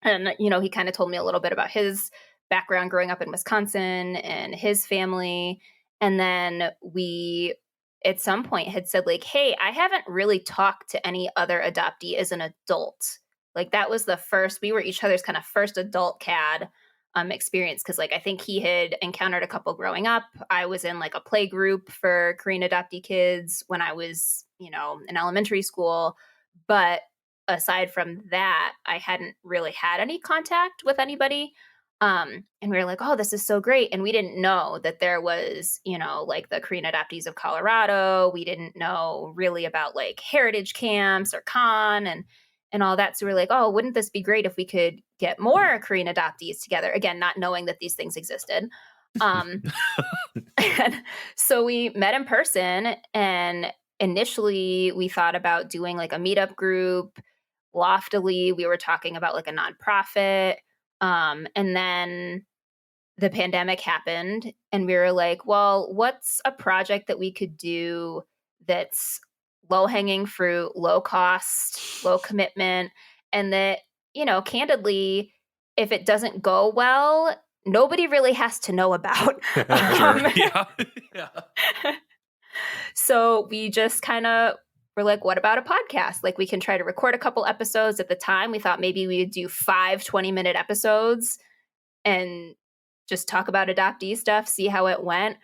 Speaker 5: and, he kind of told me a little bit about his background growing up in Wisconsin and his family. And then we, at some point, had said like, hey, I haven't really talked to any other adoptee as an adult. Like that was we were each other's kind of first adult CAD experience. Cause like, I think he had encountered a couple growing up. I was in like a play group for Korean adoptee kids when I was, in elementary school. But aside from that, I hadn't really had any contact with anybody. And we were like, oh, this is so great. And we didn't know that there was, like the Korean Adoptees of Colorado. We didn't know really about like heritage camps or Con and all that. So we were like, oh, wouldn't this be great if we could get more Korean adoptees together? Again, not knowing that these things existed. And so we met in person, and initially we thought about doing like a meetup group. Loftily, we were talking about like a nonprofit. And then the pandemic happened and we were like, well, what's a project that we could do that's low hanging fruit, low cost, low commitment, and that, candidly, if it doesn't go well, nobody really has to know about.
Speaker 1: Yeah.
Speaker 5: So we just kind of were like, what about a podcast? Like we can try to record a couple episodes. At the time, we thought maybe we would do 5 20-minute episodes and just talk about adoptee stuff, see how it went.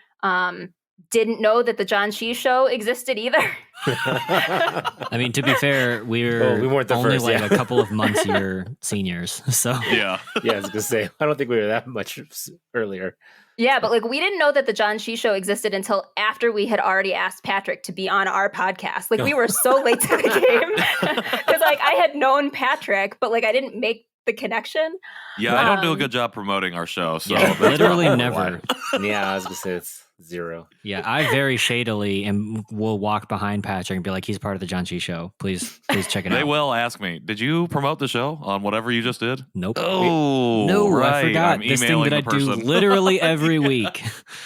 Speaker 5: Didn't know that the Janchi Show existed either.
Speaker 2: I mean, to be fair, we weren't the only first, a couple of months your seniors. So
Speaker 1: yeah,
Speaker 3: I was gonna say I don't think we were that much earlier.
Speaker 5: Yeah, but like we didn't know that the Janchi Show existed until after we had already asked Patrick to be on our podcast. Like we were so late to the game because like I had known Patrick, but like I didn't make the connection.
Speaker 1: Yeah, I don't do a good job promoting our show. So
Speaker 2: Yeah,
Speaker 1: that's
Speaker 2: literally
Speaker 1: probably
Speaker 2: never.
Speaker 1: why.
Speaker 3: Yeah, I was gonna say it's 0.
Speaker 2: Yeah, I very shadily and will walk behind Patrick and be like, he's part of the Janchi Show. Please check it
Speaker 1: They
Speaker 2: out.
Speaker 1: will ask me, did you promote the show on whatever you just did?
Speaker 2: Nope.
Speaker 1: Oh,
Speaker 2: No,
Speaker 1: right.
Speaker 2: I forgot
Speaker 1: I'm
Speaker 2: this thing
Speaker 1: emailing
Speaker 2: that I
Speaker 1: the
Speaker 2: do
Speaker 1: person.
Speaker 2: literally every week.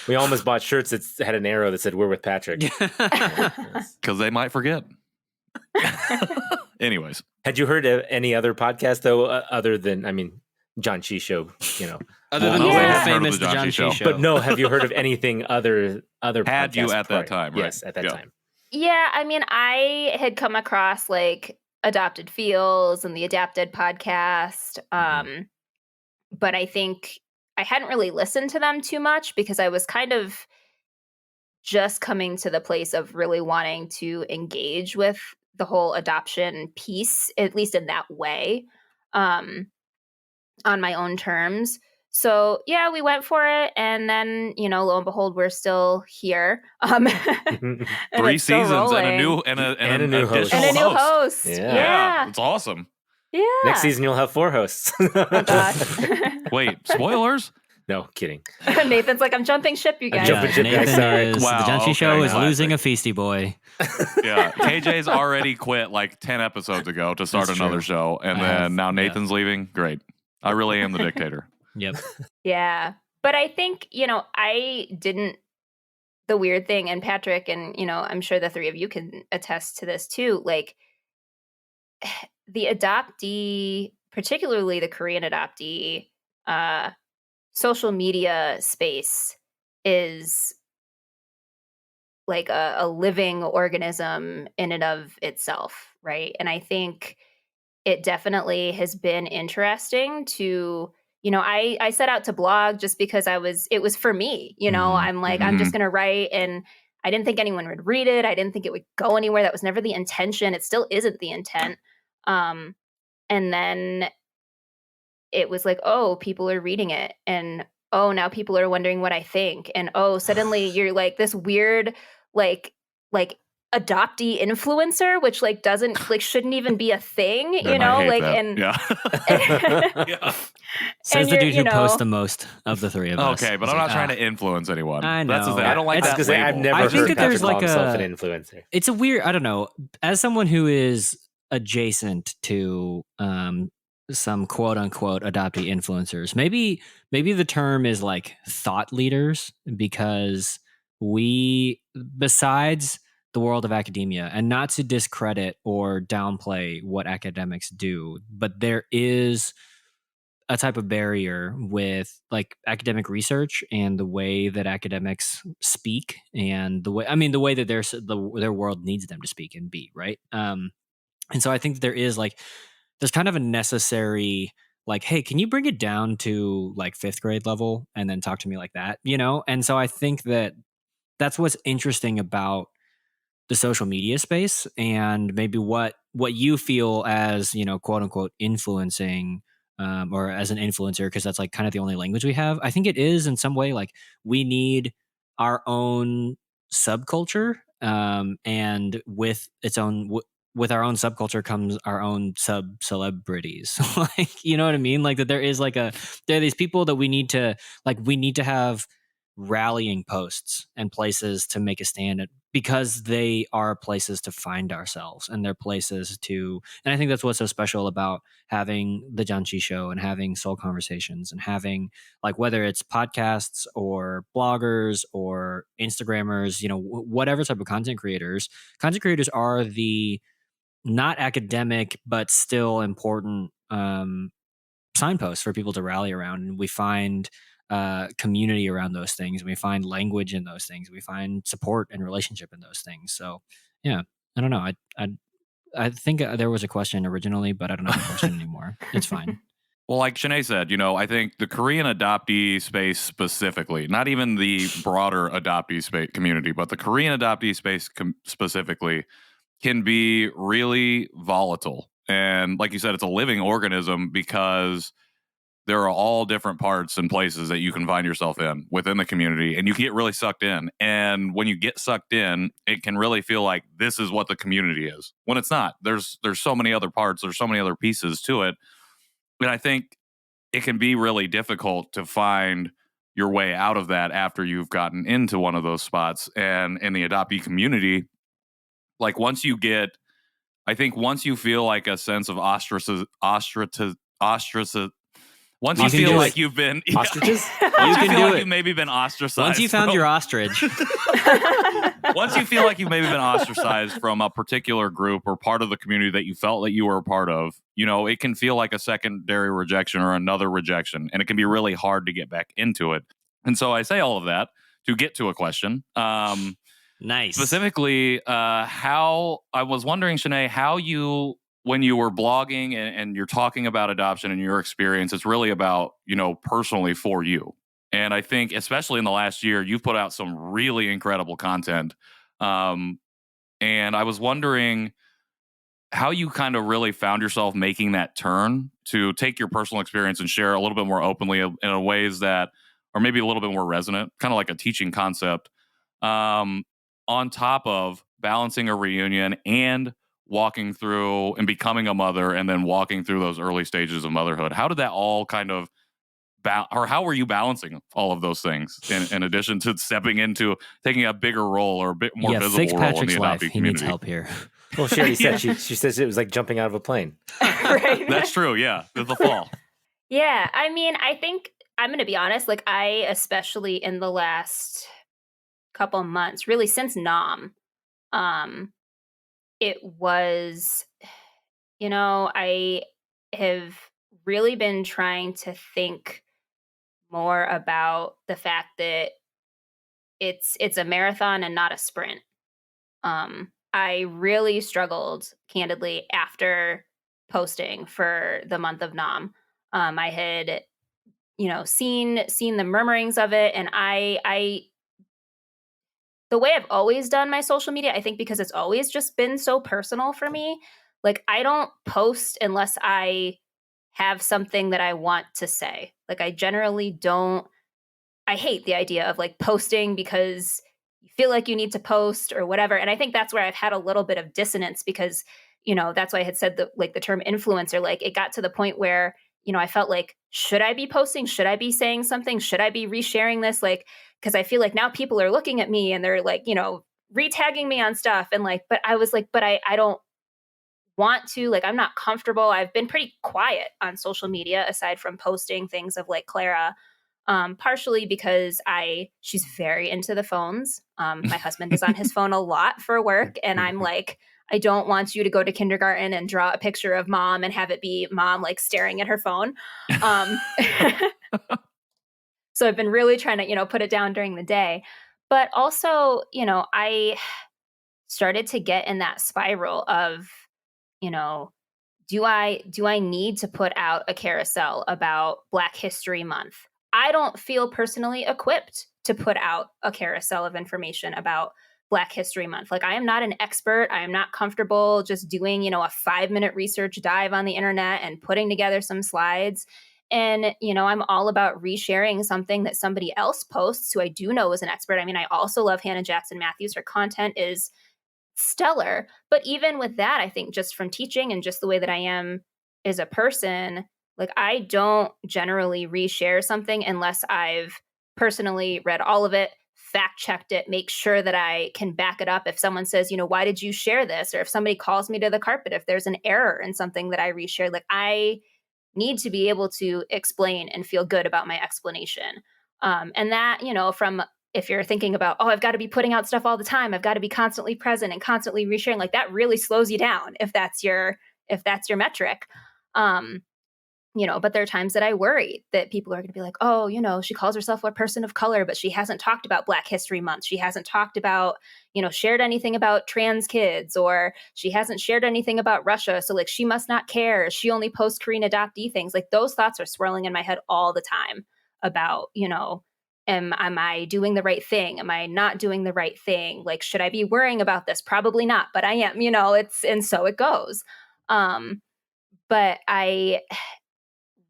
Speaker 3: We almost bought shirts that had an arrow that said "We're with Patrick."
Speaker 1: Because they might forget. Anyways.
Speaker 3: Had you heard of any other podcast though, other than Janchi Show?
Speaker 2: Other
Speaker 1: Well,
Speaker 2: than
Speaker 1: no,
Speaker 2: the
Speaker 1: they
Speaker 2: world
Speaker 1: have heard of
Speaker 2: famous
Speaker 1: the
Speaker 2: The
Speaker 1: Janchi
Speaker 2: Janchi
Speaker 1: Show.
Speaker 2: Show.
Speaker 3: But no, have you heard of anything other
Speaker 1: Had you
Speaker 3: podcasts
Speaker 1: at that
Speaker 3: prior?
Speaker 1: time, right?
Speaker 3: Yes, at that
Speaker 1: Yeah.
Speaker 3: time.
Speaker 5: Yeah, I mean, I had come across like Adopted Feels and the Adapted podcast. But I think I hadn't really listened to them too much because I was kind of just coming to the place of really wanting to engage with the whole adoption piece, at least in that way, on my own terms. So yeah, we went for it, and then lo and behold, we're still here. And
Speaker 1: 3
Speaker 5: it's still
Speaker 1: seasons and a
Speaker 5: rolling.
Speaker 1: new
Speaker 3: And a new host.
Speaker 5: and a new
Speaker 1: host.
Speaker 5: host.
Speaker 3: Yeah.
Speaker 5: Yeah.
Speaker 1: It's awesome.
Speaker 5: Yeah.
Speaker 3: Next season, you'll have 4 hosts.
Speaker 5: Oh gosh.
Speaker 1: Wait, spoilers?
Speaker 3: No, kidding.
Speaker 5: Nathan's like, I'm jumping ship, you guys.
Speaker 3: jumping ship,
Speaker 2: Nathan
Speaker 3: guys, sorry.
Speaker 2: is,
Speaker 1: Wow,
Speaker 2: the Janchi
Speaker 1: okay,
Speaker 2: Show is
Speaker 1: classic.
Speaker 2: losing a feisty boy.
Speaker 1: Yeah. KJ's already quit like 10 episodes ago to start
Speaker 2: That's
Speaker 1: another
Speaker 2: true.
Speaker 1: show. And
Speaker 2: I
Speaker 1: then
Speaker 2: have,
Speaker 1: now
Speaker 2: yeah.
Speaker 1: Nathan's leaving. Great. I really am the dictator.
Speaker 2: Yep.
Speaker 5: Yeah. But I think, I didn't, the weird thing, and Patrick and, I'm sure the 3 of you can attest to this too, like the adoptee, particularly the Korean adoptee, social media space is like a living organism in and of itself, right? And I think it definitely has been interesting to, I set out to blog just because it was for me, I'm like, I'm just going to write, and I didn't think anyone would read it. I didn't think it would go anywhere. That was never the intention. It still isn't the intent. And then it was like, oh, people are reading it, and oh, now people are wondering what I think, and oh, suddenly you're like this weird, like adoptee influencer, which like doesn't like shouldn't even be a thing,
Speaker 1: And I hate
Speaker 5: like
Speaker 1: that.
Speaker 5: and
Speaker 1: yeah. Yeah.
Speaker 2: Says
Speaker 5: And
Speaker 2: the
Speaker 5: you're,
Speaker 2: dude who posts the most of the 3 of us.
Speaker 1: Okay, but
Speaker 2: He's
Speaker 1: I'm
Speaker 2: like,
Speaker 1: not trying to influence anyone.
Speaker 2: I
Speaker 1: That's the
Speaker 2: know.
Speaker 1: thing. I don't like
Speaker 2: It's-
Speaker 1: that
Speaker 3: I was gonna say, I've
Speaker 1: label.
Speaker 3: never
Speaker 2: I think
Speaker 3: heard
Speaker 2: that there's
Speaker 3: Patrick call
Speaker 2: like
Speaker 3: himself
Speaker 2: a-
Speaker 3: an influencer.
Speaker 2: It's a weird, I don't know, as someone who is adjacent to some quote unquote adoptee influencers, maybe the term is like thought leaders, because we, besides the world of academia, and not to discredit or downplay what academics do, but there is a type of barrier with like academic research and the way that academics speak, and the way that their world needs them to speak and be, right? And so I think that there's kind of a necessary, like, hey, can you bring it down to like 5th grade level and then talk to me like that, And so I think that that's what's interesting about the social media space, and maybe what you feel as, quote unquote influencing, or as an influencer, because that's like kind of the only language we have. I think it is in some way like we need our own subculture, and with its own with our own subculture comes our own sub celebrities. Like, you know what I mean? Like that there are these people that we need to have rallying posts and places to make a stand at, because they are places to find ourselves, and they're places to, and I think that's what's so special about having the Janchi Show and having Soul Conversations and having, like, whether it's podcasts or bloggers or Instagrammers, whatever type of content creators are the not academic but still important signposts for people to rally around, and we find community around those things. We find language in those things. We find support and relationship in those things. So yeah, I don't know. I think there was a question originally, but I don't know the question anymore. It's fine.
Speaker 1: Well, like Shené said, I think the Korean adoptee space specifically, not even the broader adoptee space community, but the Korean adoptee space specifically can be really volatile. And like you said, it's a living organism because there are all different parts and places that you can find yourself in within the community, and you get really sucked in. And when you get sucked in, it can really feel like this is what the community is, when it's not. There's so many other parts, there's so many other pieces to it. And I think it can be really difficult to find your way out of that after you've gotten into one of those spots. And in the adoptee community, like once you feel like a sense of once
Speaker 2: You
Speaker 1: you
Speaker 2: can
Speaker 1: feel
Speaker 2: do
Speaker 1: like
Speaker 2: it.
Speaker 1: you've been
Speaker 3: Ostriches?
Speaker 1: once you
Speaker 2: can
Speaker 1: feel
Speaker 2: do
Speaker 1: like
Speaker 2: it.
Speaker 1: you've maybe been ostracized.
Speaker 2: Once you found your ostrich,
Speaker 1: Once you feel like you've maybe been ostracized from a particular group or part of the community that you felt that you were a part of, it can feel like a secondary rejection or another rejection, and it can be really hard to get back into it. And so I say all of that to get to a question.
Speaker 2: nice.
Speaker 1: Specifically, how I was wondering, Shené, how you, when you were blogging and you're talking about adoption and your experience, it's really about, personally for you. And I think, especially in the last year, you've put out some really incredible content. And I was wondering how you kind of really found yourself making that turn to take your personal experience and share a little bit more openly in ways that are maybe a little bit more resonant, kind of like a teaching concept, on top of balancing a reunion and walking through and becoming a mother and then walking through those early stages of motherhood. How did that all kind of or how were you balancing all of those things in addition to stepping into taking a bigger role or a bit more
Speaker 2: fix
Speaker 1: visible role in
Speaker 2: Patrick's
Speaker 1: the
Speaker 2: life.
Speaker 1: adoptee
Speaker 2: He needs
Speaker 1: community?
Speaker 2: help here.
Speaker 3: Well, she already said she says it was like jumping out of a plane.
Speaker 5: Right.
Speaker 1: That's true. Yeah. The fall.
Speaker 5: Yeah. I mean, I think I'm going to be honest. Like, I, especially in the last couple months, really since NOM, it was, I have really been trying to think more about the fact that it's a marathon and not a sprint. I really struggled, candidly, after posting for the month of NOM. I had, seen the murmurings of it, and I the way I've always done my social media, I think because it's always just been so personal for me, like I don't post unless I have something that I want to say. Like I generally don't. I hate the idea of like posting because you feel like you need to post or whatever. And I think that's where I've had a little bit of dissonance because, that's why I had said the term influencer, like it got to the point where, I felt like, should I be posting? Should I be saying something? Should I be resharing this? Like, because I feel like now people are looking at me and they're like, retagging me on stuff. And like, but I was like, but I don't want to, like, I'm not comfortable. I've been pretty quiet on social media aside from posting things of like Clara. Partially because she's very into the phones. My husband is on his phone a lot for work. And I'm like, I don't want you to go to kindergarten and draw a picture of mom and have it be mom, like staring at her phone. So I've been really trying to, put it down during the day. But also, I started to get in that spiral of, do I need to put out a carousel about Black History Month? I don't feel personally equipped to put out a carousel of information about Black History Month. Like I am not an expert. I am not comfortable just doing, a 5-minute research dive on the internet and putting together some slides. And, I'm all about resharing something that somebody else posts who I do know is an expert. I mean, I also love Hannah Jackson Matthews. Her content is stellar. But even with that, I think just from teaching and just the way that I am as a person, like I don't generally reshare something unless I've personally read all of it, fact checked it, make sure that I can back it up. If someone says, why did you share this? Or if somebody calls me to the carpet, if there's an error in something that I reshared, like I need to be able to explain and feel good about my explanation. And that, from if you're thinking about, I've got to be putting out stuff all the time, I've got to be constantly present and constantly resharing, like that really slows you down if that's your metric. But there are times that I worry that people are going to be like, she calls herself a person of color, but she hasn't talked about Black History Month. She hasn't talked about, shared anything about trans kids, or she hasn't shared anything about Russia. So like, she must not care. She only posts Korean adoptee things. Like those thoughts are swirling in my head all the time about, am I doing the right thing? Am I not doing the right thing? Like, should I be worrying about this? Probably not, but I am, and so it goes. But I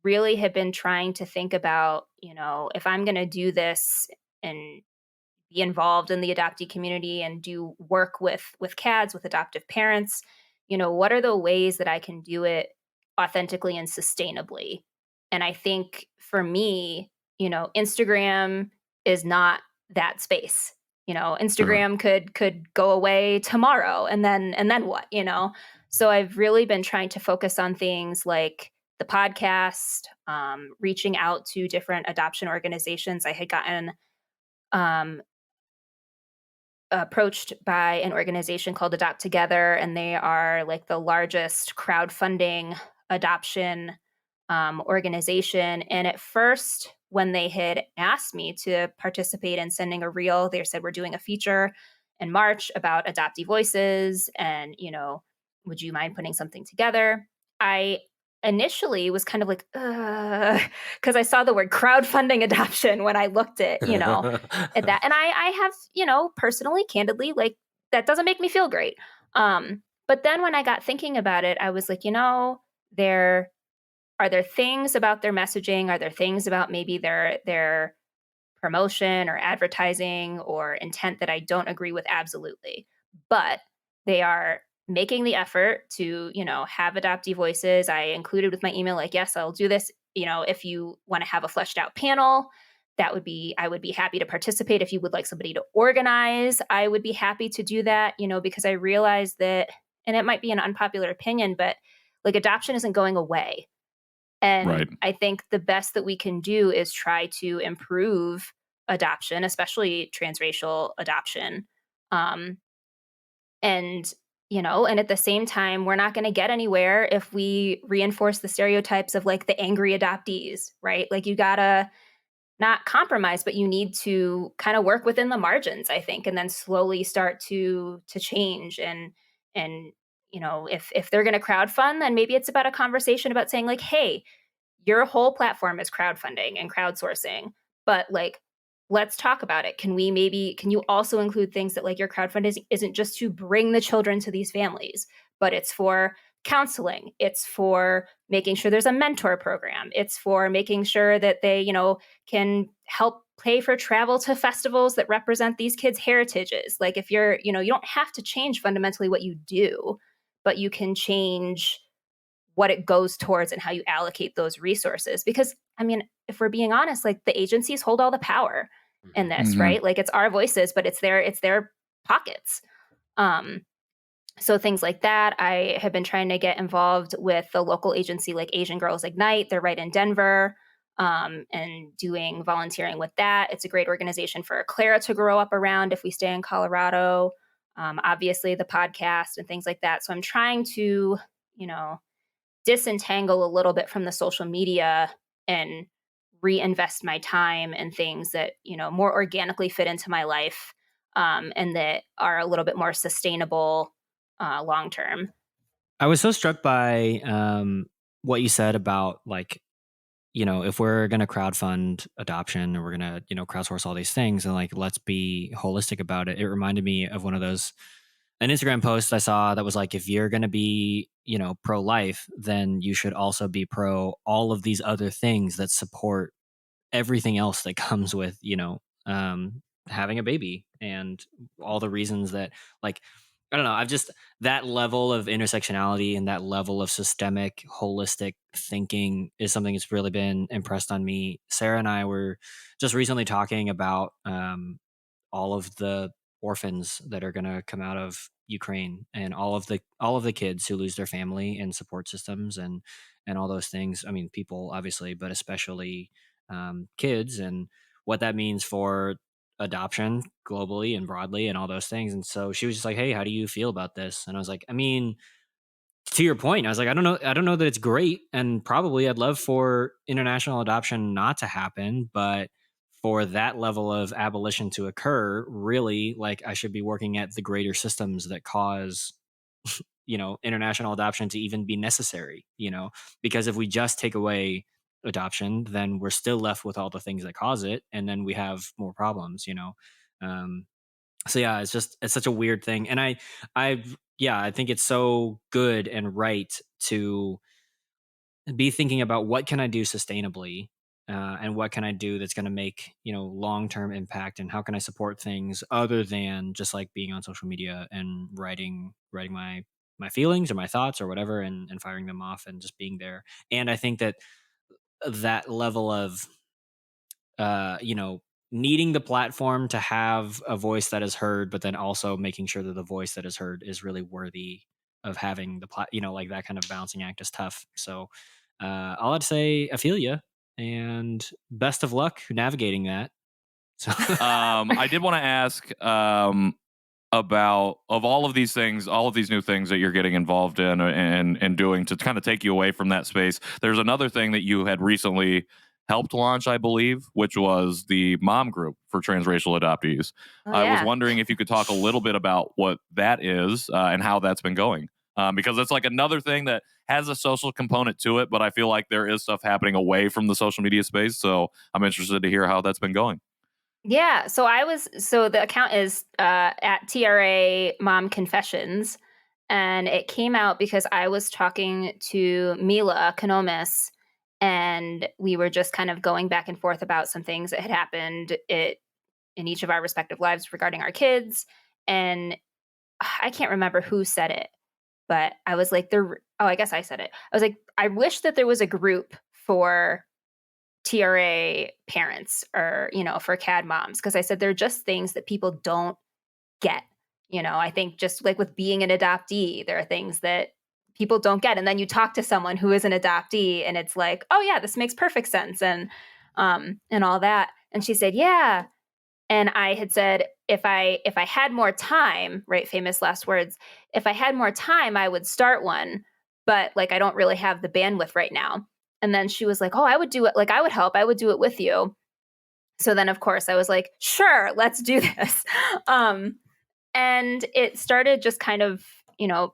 Speaker 5: really have been trying to think about, if I'm going to do this and be involved in the adoptee community and do work with CADs, with adoptive parents, what are the ways that I can do it authentically and sustainably. And I think for me, Instagram is not that space. Instagram could go away tomorrow, and then what? So I've really been trying to focus on things like the podcast, reaching out to different adoption organizations. I had gotten um, approached by an organization called Adopt Together, and they are like the largest crowdfunding adoption organization. And at first, when they had asked me to participate in sending a reel, they said, we're doing a feature in March about adoptee voices, and would you mind putting something together? I initially was kind of like, because I saw the word crowdfunding adoption when I looked at at that, and I have personally, candidly, like, that doesn't make me feel great. But then when I got thinking about it, I was like, there are there things about their messaging, are there things about maybe their promotion or advertising or intent that I don't agree with? Absolutely. But they are making the effort to, have adoptee voices. I included with my email, like, yes, I'll do this. If you want to have a fleshed out panel, I would be happy to participate. If you would like somebody to organize, I would be happy to do that, because I realize that, and it might be an unpopular opinion, but like, adoption isn't going away. And I think the best that we can do is try to improve adoption, especially transracial adoption. And at the same time, we're not going to get anywhere if we reinforce the stereotypes of like the angry adoptees, right? Like, you gotta not compromise, but you need to kind of work within the margins, I think, and then slowly start to change. And if they're going to crowdfund, then maybe it's about a conversation about saying like, hey, your whole platform is crowdfunding and crowdsourcing, but like, let's talk about it. Can you also include things that like your crowdfunding isn't just to bring the children to these families, but it's for counseling. It's for making sure there's a mentor program. It's for making sure that they, can help pay for travel to festivals that represent these kids' heritages. Like, if you're, you don't have to change fundamentally what you do, but you can change what it goes towards and how you allocate those resources. Because, I mean, if we're being honest, like, the agencies hold all the power in this, right? Like, it's our voices, but it's their pockets. So things like that. I have been trying to get involved with the local agency like Asian Girls Ignite. They're right in Denver, and doing volunteering with that. It's a great organization for Clara to grow up around if we stay in Colorado. Obviously the podcast and things like that. So I'm trying to, disentangle a little bit from the social media and reinvest my time in things that, more organically fit into my life, and that are a little bit more sustainable long term.
Speaker 2: I was so struck by what you said about, like, if we're going to crowdfund adoption and we're going to, crowdsource all these things, and like, let's be holistic about it. It reminded me of an Instagram post I saw that was like, if you're going to be, pro-life, then you should also be pro all of these other things that support everything else that comes with, having a baby, and all the reasons that, like, I don't know, I've just, that level of intersectionality and that level of systemic, holistic thinking is something that's really been impressed on me. Sarah and I were just recently talking about all of the orphans that are going to come out of Ukraine, and all of the kids who lose their family and support systems and all those things. I mean, people obviously, but especially kids, and what that means for adoption globally and broadly and all those things. And so she was just like, hey, how do you feel about this? And I was like, I mean, to your point, I was like, I don't know that it's great, and probably I'd love for international adoption not to happen, but for that level of abolition to occur, really, like, I should be working at the greater systems that cause international adoption to even be necessary, because if we just take away adoption, then we're still left with all the things that cause it, and then we have more problems. So yeah, it's such a weird thing, and I think it's so good and right to be thinking about what can I do sustainably, and what can I do that's going to make long-term impact, and how can I support things other than just like being on social media and writing my my feelings or my thoughts or whatever, and firing them off and just being there. And I think that level of needing the platform to have a voice that is heard, but then also making sure that the voice that is heard is really worthy of having like that kind of balancing act is tough. So I'll say I feel you, and best of luck navigating that. So
Speaker 1: I did want to ask about, of all of these things, all of these new things that you're getting involved in and doing to kind of take you away from that space. There's another thing that you had recently helped launch, I believe, which was the mom group for transracial adoptees.
Speaker 5: Oh,
Speaker 1: I was
Speaker 5: yeah.
Speaker 1: wondering if you could talk a little bit about what that is and how that's been going. Because it's like another thing that has a social component to it, but I feel like there is stuff happening away from the social media space. So I'm interested to hear how that's been going.
Speaker 5: Yeah, so the account is at TRA Mom Confessions, and it came out because I was talking to Mila Konomis, and we were just kind of going back and forth about some things that had happened in each of our respective lives regarding our kids. And I can't remember who said it, but I was like, I guess I said it. I was like, I wish that there was a group for TRA parents or, for CAD moms, because I said they're just things that people don't get. I think just like with being an adoptee, there are things that people don't get. And then you talk to someone who is an adoptee and it's like, oh yeah, this makes perfect sense. And all that. And she said, yeah. And I had said, if I had more time, right? Famous last words. If I had more time, I would start one, but like, I don't really have the bandwidth right now. And then she was like, oh, I would do it. Like, I would help. I would do it with you. So then, of course, I was like, sure, let's do this. And it started just kind of,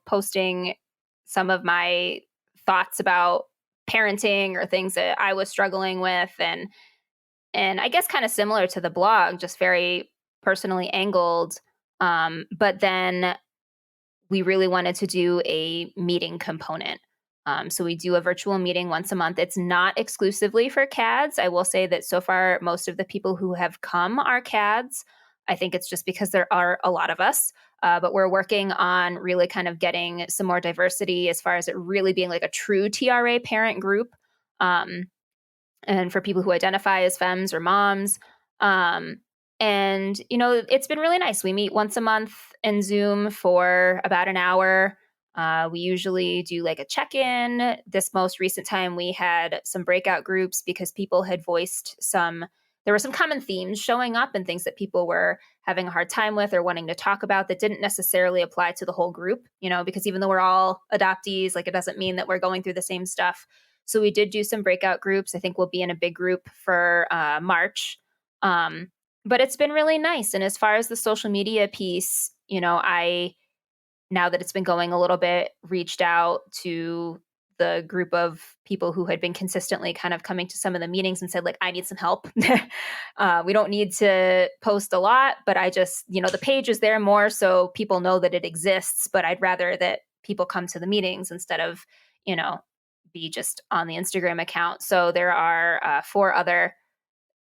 Speaker 5: posting some of my thoughts about parenting or things that I was struggling with. And I guess kind of similar to the blog, just very personally angled. But then we really wanted to do a meeting component. So we do a virtual meeting once a month. It's not exclusively for CADs. I will say that so far, most of the people who have come are CADs. I think it's just because there are a lot of us, but we're working on really kind of getting some more diversity as far as it really being like a true TRA parent group. And for people who identify as femmes or moms. And, it's been really nice. We meet once a month in Zoom for about an hour. We usually do like a check-in. This most recent time we had some breakout groups because people had voiced there were some common themes showing up and things that people were having a hard time with or wanting to talk about that didn't necessarily apply to the whole group, because even though we're all adoptees, like it doesn't mean that we're going through the same stuff. So we did do some breakout groups. I think we'll be in a big group for March. But it's been really nice. And as far as the social media piece, I, now that it's been going a little bit, reached out to the group of people who had been consistently kind of coming to some of the meetings and said, like, I need some help. We don't need to post a lot, but I just, the page is there more so people know that it exists, but I'd rather that people come to the meetings instead of, be just on the Instagram account. So there are 4 other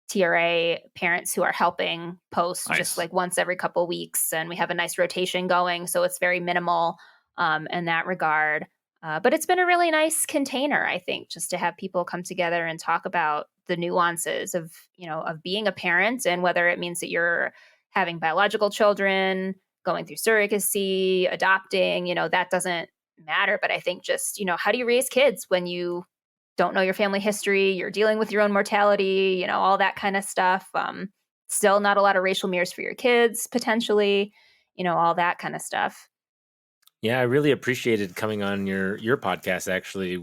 Speaker 5: TRA parents who are helping post just like once every couple weeks. And we have a nice rotation going. So it's very minimal in that regard. But it's been a really nice container, I think, just to have people come together and talk about the nuances of, of being a parent and whether it means that you're having biological children, going through surrogacy, adopting, that doesn't matter. But I think just, how do you raise kids when you don't know your family history, you're dealing with your own mortality, all that kind of stuff. Still not a lot of racial mirrors for your kids, potentially, all that kind of stuff.
Speaker 3: Yeah, I really appreciated coming on your podcast, actually,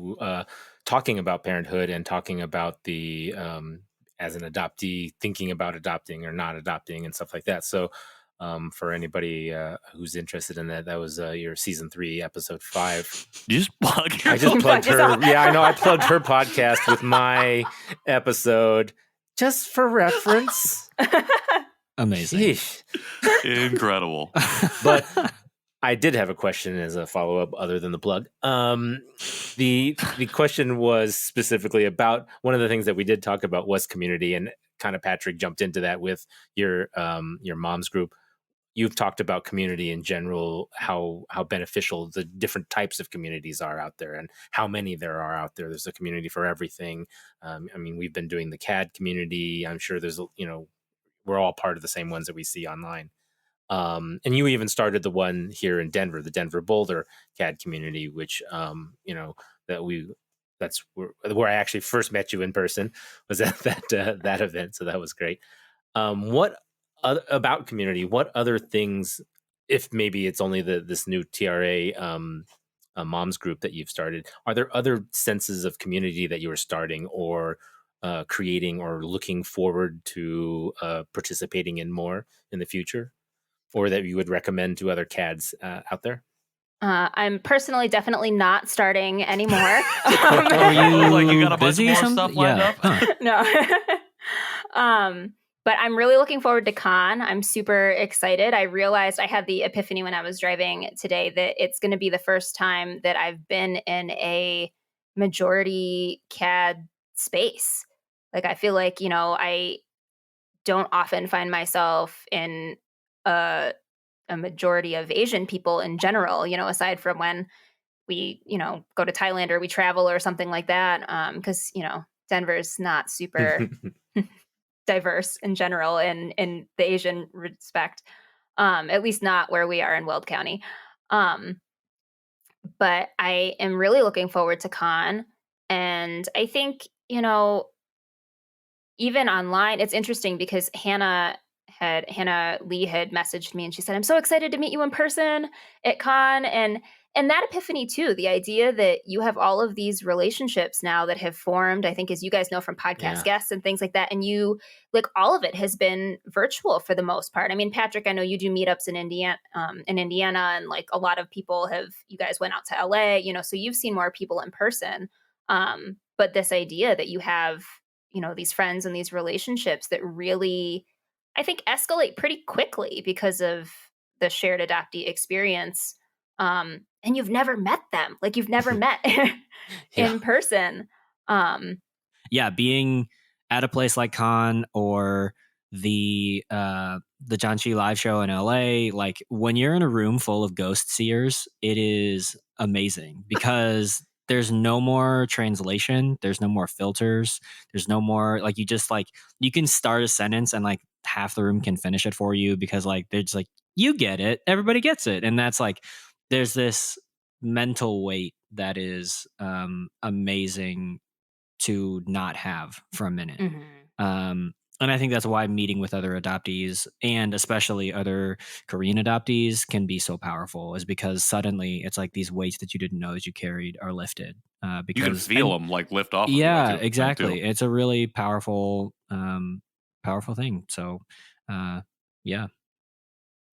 Speaker 3: talking about parenthood and talking about the, as an adoptee, thinking about adopting or not adopting and stuff like that. So for anybody who's interested in that was your season 3, episode 5.
Speaker 1: You just plug
Speaker 3: I just plugged her. Yeah, I know. I plugged her podcast with my episode just for reference.
Speaker 2: Amazing.
Speaker 3: Sheesh.
Speaker 1: Incredible.
Speaker 3: But I did have a question as a follow-up other than the plug. The question was specifically about one of the things that we did talk about was community, and kind of Patrick jumped into that with your mom's group. you've talked about community in general, how beneficial the different types of communities are out there, and how many there are out there. There's a community for everything. I mean, we've been doing the CAD community. I'm sure there's, we're all part of the same ones that we see online. And you even started the one here in Denver, the Denver Boulder CAD community, which, that's where I actually first met you in person, was at that event. So that was great. What about community? What other things, if maybe it's only this new TRA moms group that you've started, are there other senses of community that you are starting or creating or looking forward to participating in more in the future, or that you would recommend to other CADs out there?
Speaker 5: I'm personally definitely not starting anymore.
Speaker 2: Are you
Speaker 1: you got a bunch
Speaker 2: busy
Speaker 1: more
Speaker 2: some-
Speaker 1: stuff lined
Speaker 2: yeah.
Speaker 1: up?
Speaker 2: Huh.
Speaker 5: No. But I'm really looking forward to Con. I'm super excited. I realized I had the epiphany when I was driving today that it's going to be the first time that I've been in a majority CAD space. Like, I feel like, I don't often find myself in a majority of Asian people in general, aside from when we, go to Thailand or we travel or something like that. Because, Denver's not super diverse in general in the Asian respect, at least not where we are in Weld County. But I am really looking forward to Con. And I think, even online, it's interesting because Hannah Lee had messaged me and she said, I'm so excited to meet you in person at Con. And that epiphany too, the idea that you have all of these relationships now that have formed, I think, as you guys know from podcast guests and things like that. And you, like, all of it has been virtual for the most part. I mean, Patrick, I know you do meetups in Indiana, and like a lot of people you guys went out to LA, so you've seen more people in person. But this idea that you have, these friends and these relationships that really, I think, escalate pretty quickly because of the shared adoptee experience. And you've never met them. Like, you've never met in person.
Speaker 2: Being at a place like Con or the Janchi live show in LA, like when you're in a room full of ghost seers, it is amazing because there's no more translation, there's no more filters, there's no more, like, you can start a sentence and like half the room can finish it for you because like they're just like, you get it, everybody gets it. And that's like, there's this mental weight that is amazing to not have for a minute. And I think that's why meeting with other adoptees, and especially other Korean adoptees, can be so powerful, is because suddenly it's like these weights that you didn't know that you carried are lifted. Because
Speaker 1: You can feel them like lift off.
Speaker 2: Yeah,
Speaker 1: of you,
Speaker 2: exactly.
Speaker 1: too.
Speaker 2: It's a really powerful thing. So, yeah.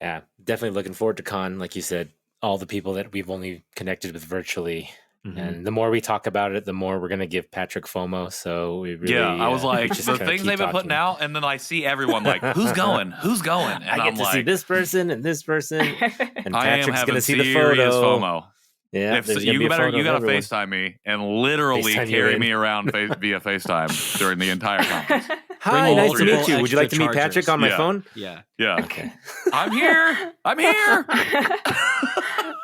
Speaker 3: Yeah, definitely looking forward to Con. Like you said, all the people that we've only connected with virtually. And the more we talk about it, the more we're going to give Patrick FOMO. So we really,
Speaker 1: I was like,
Speaker 3: just
Speaker 1: the
Speaker 3: kinda
Speaker 1: things
Speaker 3: keep
Speaker 1: they've been putting
Speaker 3: talking.
Speaker 1: out, and then I see everyone like, who's going? Who's going? And
Speaker 3: I get
Speaker 1: I'm
Speaker 3: to
Speaker 1: like,
Speaker 3: see this person and this person, and
Speaker 1: I am
Speaker 3: Patrick's
Speaker 1: having
Speaker 3: going to see the
Speaker 1: serious
Speaker 3: photo.
Speaker 1: FOMO.
Speaker 3: Yeah,
Speaker 1: If
Speaker 3: there's gonna
Speaker 1: you
Speaker 3: be a photo
Speaker 1: you
Speaker 3: of
Speaker 1: gotta
Speaker 3: everyone.
Speaker 1: FaceTime me and literally
Speaker 3: FaceTime you
Speaker 1: carry
Speaker 3: in.
Speaker 1: me around via FaceTime during the entire conference.
Speaker 3: Hi, nice to meet
Speaker 2: multiple
Speaker 3: you. Would you like to meet
Speaker 2: extra
Speaker 3: Patrick on my
Speaker 1: Yeah.
Speaker 3: phone?
Speaker 2: Yeah.
Speaker 1: Yeah.
Speaker 3: Okay.
Speaker 1: I'm here. I'm here.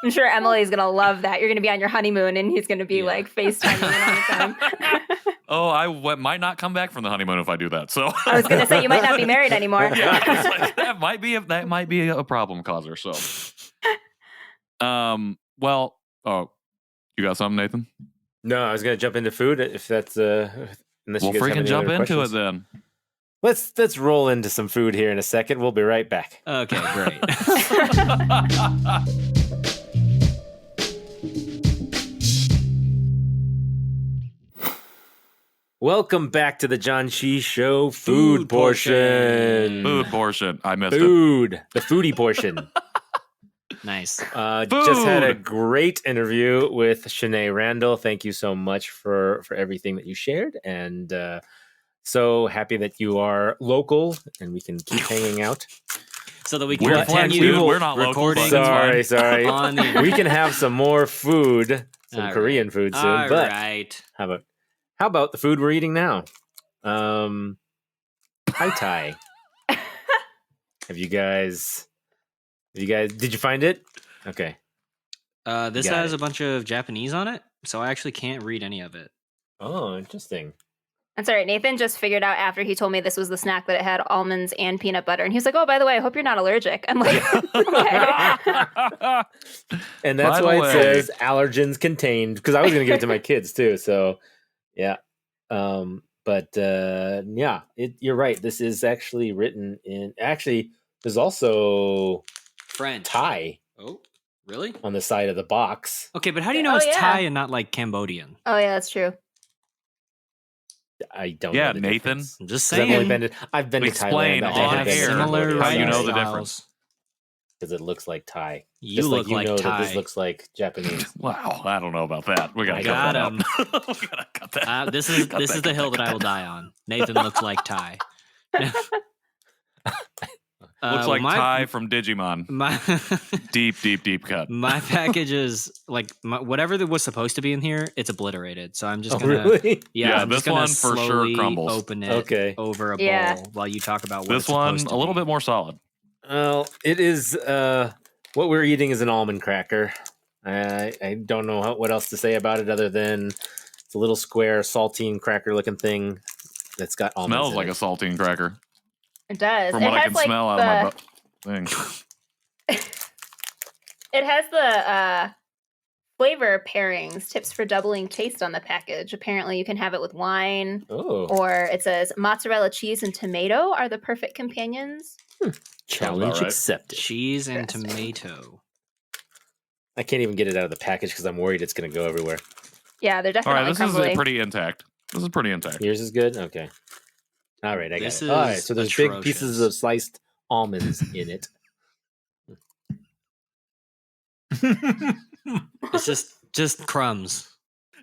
Speaker 5: I'm sure Emily's going to love that. You're going to be on your honeymoon and he's going to be like FaceTiming you all the time.
Speaker 1: Oh, might not come back from the honeymoon if I do that. So
Speaker 5: I was going to say, you might not be married anymore.
Speaker 1: Yeah, it's like, that might be a problem causer. So, well, you got something, Nathan?
Speaker 3: No, I was going to jump into food if that's unless
Speaker 1: We'll
Speaker 3: you guys have
Speaker 1: freaking
Speaker 3: any
Speaker 1: jump
Speaker 3: other
Speaker 1: into
Speaker 3: questions.
Speaker 1: it then.
Speaker 3: Let's roll into some food here in a second. We'll be right back.
Speaker 2: Okay, great.
Speaker 3: Welcome back to the Janchi Show food portion.
Speaker 1: Food portion. I missed it.
Speaker 3: Food. The foodie portion.
Speaker 2: Nice.
Speaker 3: Just had a great interview with Shené Randall. Thank you so much for everything that you shared. And so happy that you are local and we can keep hanging out.
Speaker 2: So that we can
Speaker 1: We're flex,
Speaker 2: continue
Speaker 1: dude. We're not local,
Speaker 2: recording.
Speaker 1: but it's
Speaker 3: Sorry.
Speaker 2: on the
Speaker 3: We can have some more food, some
Speaker 2: All
Speaker 3: Korean
Speaker 2: right.
Speaker 3: food soon.
Speaker 2: All
Speaker 3: but
Speaker 2: right.
Speaker 3: how about the food we're eating now? Thai. Have you guys Did you find it? Okay.
Speaker 2: This
Speaker 3: Got
Speaker 2: has
Speaker 3: it.
Speaker 2: a bunch of Japanese on it, so I actually can't read any of it.
Speaker 3: Oh, interesting.
Speaker 5: That's all right. Nathan just figured out after he told me this was the snack that it had almonds and peanut butter. And he was like, oh, by the way, I hope you're not allergic. I'm like, okay.
Speaker 3: And that's
Speaker 1: By the
Speaker 3: why it
Speaker 1: way-
Speaker 3: says allergens contained, because I was going to give it to my kids too. So, yeah. Yeah, you're right. This is actually written in. Actually, there's also
Speaker 2: French.
Speaker 3: Thai
Speaker 2: Oh, really?
Speaker 3: on the side of the box.
Speaker 2: Okay, but how do you know
Speaker 5: Oh,
Speaker 2: it's
Speaker 5: yeah.
Speaker 2: Thai and not like Cambodian?
Speaker 5: Oh, yeah, that's true.
Speaker 3: I don't.
Speaker 1: Yeah,
Speaker 3: know the
Speaker 1: Nathan.
Speaker 3: difference.
Speaker 2: I'm just
Speaker 3: 'Cause I've only
Speaker 2: saying.
Speaker 3: been to, I've been
Speaker 1: Explain
Speaker 3: to Thailand.
Speaker 2: They
Speaker 1: on
Speaker 2: have
Speaker 1: air
Speaker 2: similar
Speaker 1: how you know the
Speaker 2: writing
Speaker 1: difference.
Speaker 2: styles.
Speaker 3: because it looks like Thai.
Speaker 2: You
Speaker 3: Just
Speaker 2: look
Speaker 3: like
Speaker 2: like
Speaker 3: know that
Speaker 2: Thai.
Speaker 3: this looks like Japanese.
Speaker 1: Wow, I don't know about that. We gotta
Speaker 3: I
Speaker 1: cut
Speaker 2: got
Speaker 1: that out.
Speaker 2: him.
Speaker 1: We gotta cut that.
Speaker 2: This is
Speaker 1: Cut
Speaker 2: this
Speaker 1: that,
Speaker 2: is the
Speaker 1: cut
Speaker 2: hill
Speaker 1: that,
Speaker 2: that I
Speaker 1: cut
Speaker 2: will
Speaker 1: that.
Speaker 2: die on. Nathan looks like Thai.
Speaker 1: Looks like
Speaker 2: my,
Speaker 1: Ty from Digimon.
Speaker 2: My
Speaker 1: Deep cut.
Speaker 2: my package is like whatever that was supposed to be in here. It's obliterated. So I'm just
Speaker 3: Oh,
Speaker 2: gonna
Speaker 3: really?
Speaker 1: Yeah,
Speaker 2: I'm
Speaker 1: this
Speaker 2: just gonna
Speaker 1: one for sure
Speaker 2: slowly
Speaker 1: crumbles.
Speaker 2: Open it
Speaker 3: Okay.
Speaker 2: over a
Speaker 5: Yeah.
Speaker 2: bowl while you talk about what
Speaker 1: This
Speaker 2: it's
Speaker 1: one
Speaker 2: supposed to
Speaker 1: a little
Speaker 2: be.
Speaker 1: bit more solid.
Speaker 3: Well, it is. What we're eating is an almond cracker. I don't know what else to say about it other than it's a little square saltine cracker looking thing that's got almonds.
Speaker 1: Smells
Speaker 3: in
Speaker 1: like
Speaker 3: it.
Speaker 1: a saltine cracker.
Speaker 5: It does.
Speaker 1: From
Speaker 5: It
Speaker 1: what I
Speaker 5: has,
Speaker 1: can
Speaker 5: like,
Speaker 1: smell out of my thing.
Speaker 5: It has the flavor pairings, tips for doubling taste on the package. Apparently, you can have it with wine,
Speaker 3: Oh,
Speaker 5: or it says mozzarella cheese and tomato are the perfect companions.
Speaker 3: challenge
Speaker 1: right.
Speaker 3: accepted.
Speaker 2: Cheese and
Speaker 5: Interesting.
Speaker 2: tomato.
Speaker 3: I can't even get it out of the package because I'm worried it's going to go everywhere.
Speaker 5: Yeah, they're
Speaker 1: All
Speaker 5: definitely
Speaker 1: right, this
Speaker 5: crumbly.
Speaker 1: is pretty intact. This is pretty intact.
Speaker 3: Yours is good? Okay. All right, I got
Speaker 2: This
Speaker 3: it. All right,
Speaker 2: is
Speaker 3: so there's big pieces
Speaker 2: atrocious.
Speaker 3: of sliced almonds in it.
Speaker 2: It's just crumbs.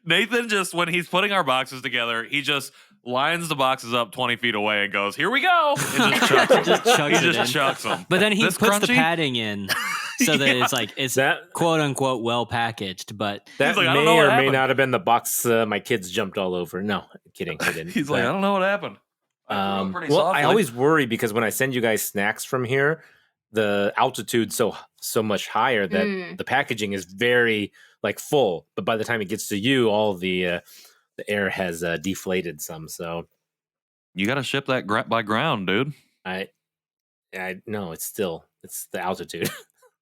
Speaker 1: Nathan just, when he's putting our boxes together, he just lines the boxes up 20 feet away and goes, "Here we go!" And just chucks them.
Speaker 2: Just chucks
Speaker 1: He
Speaker 2: it
Speaker 1: just
Speaker 2: in.
Speaker 1: chucks them.
Speaker 2: But then he
Speaker 1: This
Speaker 2: puts the
Speaker 1: crunchy?
Speaker 2: padding in so that
Speaker 1: Yeah.
Speaker 2: it's like it's
Speaker 3: That
Speaker 2: quote unquote well packaged. But
Speaker 3: that
Speaker 1: like, "I don't
Speaker 3: may
Speaker 1: know what
Speaker 3: or may
Speaker 1: happened."
Speaker 3: not have been the box my kids jumped all over. No, kidding. They didn't.
Speaker 1: He's like, "I don't know what happened." I threw it pretty
Speaker 3: Well, I
Speaker 1: softly.
Speaker 3: always worry because when I send you guys snacks from here, the altitude's so much higher that
Speaker 5: Mm.
Speaker 3: the packaging is very like full. But by the time it gets to you, all the air has deflated some. So
Speaker 1: You got to ship that by ground, dude.
Speaker 3: I no, it's the altitude.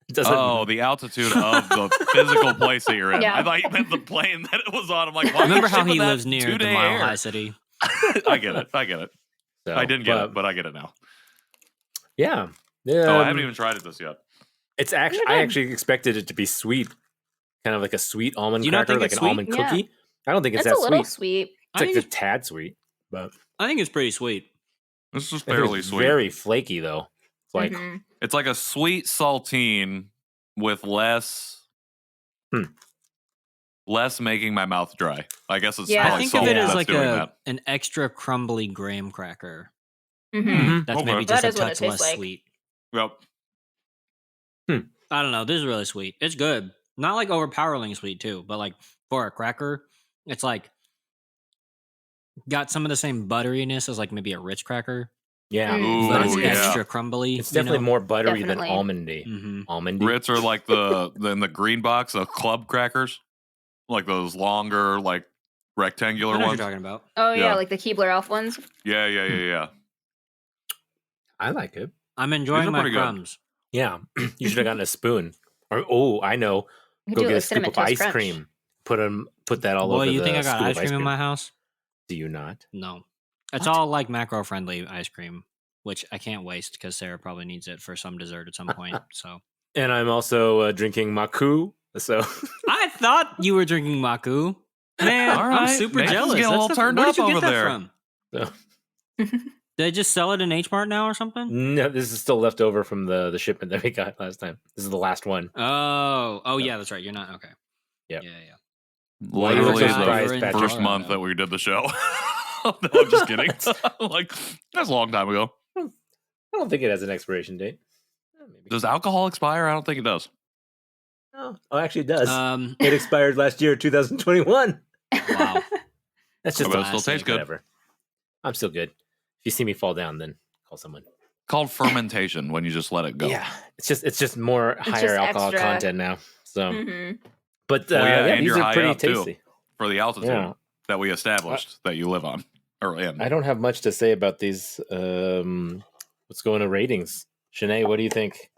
Speaker 3: It doesn't.
Speaker 1: Oh, the altitude of the physical place that you're in.
Speaker 5: Yeah.
Speaker 1: I thought you meant the plane that it was on. I'm like, why are you
Speaker 2: remember how
Speaker 1: shipping
Speaker 2: he
Speaker 1: that
Speaker 2: lives near the
Speaker 1: two-day
Speaker 2: Mile
Speaker 1: air?
Speaker 2: High City?
Speaker 1: I get it.
Speaker 3: So,
Speaker 1: I didn't get it, but I get it now.
Speaker 3: yeah.
Speaker 1: Oh, I haven't even tried it this yet.
Speaker 3: It's actually I actually expected it to be sweet, kind of like a sweet almond
Speaker 2: Do you not
Speaker 3: cracker,
Speaker 2: think
Speaker 3: like
Speaker 2: it's
Speaker 3: an almond
Speaker 5: sweet? Yeah.
Speaker 3: cookie. I don't think it's
Speaker 5: It's
Speaker 3: that
Speaker 5: a little
Speaker 3: sweet.
Speaker 5: sweet.
Speaker 2: I
Speaker 3: It's
Speaker 2: think
Speaker 3: like a tad sweet, but
Speaker 2: I think it's pretty sweet.
Speaker 1: This is
Speaker 3: I think
Speaker 1: fairly
Speaker 3: it's
Speaker 1: sweet.
Speaker 3: very flaky though. It's like
Speaker 5: Mhm.
Speaker 1: It's like a sweet saltine with less making my mouth dry. I guess it's
Speaker 5: Yeah.
Speaker 1: probably
Speaker 2: I think
Speaker 1: salt
Speaker 2: of it
Speaker 1: that's
Speaker 2: as like
Speaker 1: doing that.
Speaker 2: an extra crumbly graham cracker.
Speaker 5: Mhm.
Speaker 2: That's
Speaker 1: Okay.
Speaker 2: maybe
Speaker 5: That
Speaker 2: just a
Speaker 5: is what it
Speaker 2: touch
Speaker 5: tastes
Speaker 2: less
Speaker 5: like.
Speaker 2: sweet.
Speaker 1: Yep.
Speaker 2: I don't know. This is really sweet. It's good. Not like overpoweringly sweet too, but like for a cracker, it's like got some of the same butteriness as like maybe a Ritz cracker,
Speaker 3: yeah,
Speaker 5: Mm.
Speaker 2: but it's
Speaker 1: Ooh, yeah.
Speaker 2: extra crumbly.
Speaker 3: it's definitely more buttery
Speaker 5: Definitely.
Speaker 3: than almondy.
Speaker 2: Mm-hmm.
Speaker 3: Almondy.
Speaker 1: Ritz are like the green box, the club crackers, like those longer, like
Speaker 2: I
Speaker 1: rectangular
Speaker 2: know what
Speaker 1: ones.
Speaker 2: you're talking about.
Speaker 5: Oh yeah,
Speaker 1: Yeah.
Speaker 5: like the Keebler Elf ones.
Speaker 1: Yeah.
Speaker 3: I like it.
Speaker 2: I'm enjoying
Speaker 1: are
Speaker 2: my
Speaker 1: pretty good.
Speaker 2: crumbs.
Speaker 3: Yeah, you should have gotten a spoon. Or I know,
Speaker 5: You
Speaker 3: go
Speaker 5: do
Speaker 3: get
Speaker 5: it
Speaker 3: a
Speaker 5: with
Speaker 3: scoop
Speaker 5: cinnamon
Speaker 3: of
Speaker 5: toast
Speaker 3: ice
Speaker 5: crunch.
Speaker 3: cream. Put that all
Speaker 2: Boy,
Speaker 3: over
Speaker 2: you
Speaker 3: the
Speaker 2: think I got
Speaker 3: scoop
Speaker 2: ice
Speaker 3: of
Speaker 2: cream in my house?
Speaker 3: Do you not?
Speaker 2: No. It's
Speaker 3: What?
Speaker 2: all like macro friendly ice cream, which I can't waste because Sarah probably needs it for some dessert at some point. So
Speaker 3: And I'm also drinking maku. So
Speaker 2: I thought you were drinking Maku. Man,
Speaker 1: All
Speaker 2: I'm
Speaker 1: right.
Speaker 2: super
Speaker 1: Nathan's
Speaker 2: jealous.
Speaker 1: getting a little turned
Speaker 2: where
Speaker 1: up
Speaker 2: did you get
Speaker 1: over
Speaker 2: that
Speaker 1: there.
Speaker 2: from?
Speaker 3: So-
Speaker 2: Did they just sell it in H Mart now or something?
Speaker 3: no, this is still left over from the shipment that we got last time. This is the last one.
Speaker 2: Oh, yeah, that's right. You're not okay.
Speaker 3: Yep.
Speaker 2: Yeah.
Speaker 3: Why you
Speaker 1: Literally
Speaker 3: look so surprised,
Speaker 1: the
Speaker 3: Patrick?
Speaker 1: first month that we did the show. No, I'm just kidding. Like, that's a long time ago.
Speaker 3: I don't think it has an expiration date. Maybe.
Speaker 1: Does alcohol expire? I don't think it does.
Speaker 3: Oh, actually, it does.
Speaker 2: Yeah.
Speaker 3: It expired last year, 2021.
Speaker 2: Wow.
Speaker 3: That's just
Speaker 1: But it
Speaker 3: a
Speaker 1: still tastes good.
Speaker 3: whatever. I'm still good. If you see me fall down, then call someone.
Speaker 1: called fermentation when you just let it go.
Speaker 3: Yeah, it's just more higher
Speaker 5: just
Speaker 3: alcohol
Speaker 5: extra.
Speaker 3: content now. So,
Speaker 5: Mhm.
Speaker 3: but
Speaker 1: Well, yeah, and
Speaker 3: these
Speaker 1: you're
Speaker 3: are
Speaker 1: high
Speaker 3: pretty
Speaker 1: up, too.
Speaker 3: tasty.
Speaker 1: For the altitude
Speaker 3: Yeah.
Speaker 1: that we established that you live on or in.
Speaker 3: I don't have much to say about these. Let's go into ratings. Shené, what do you think?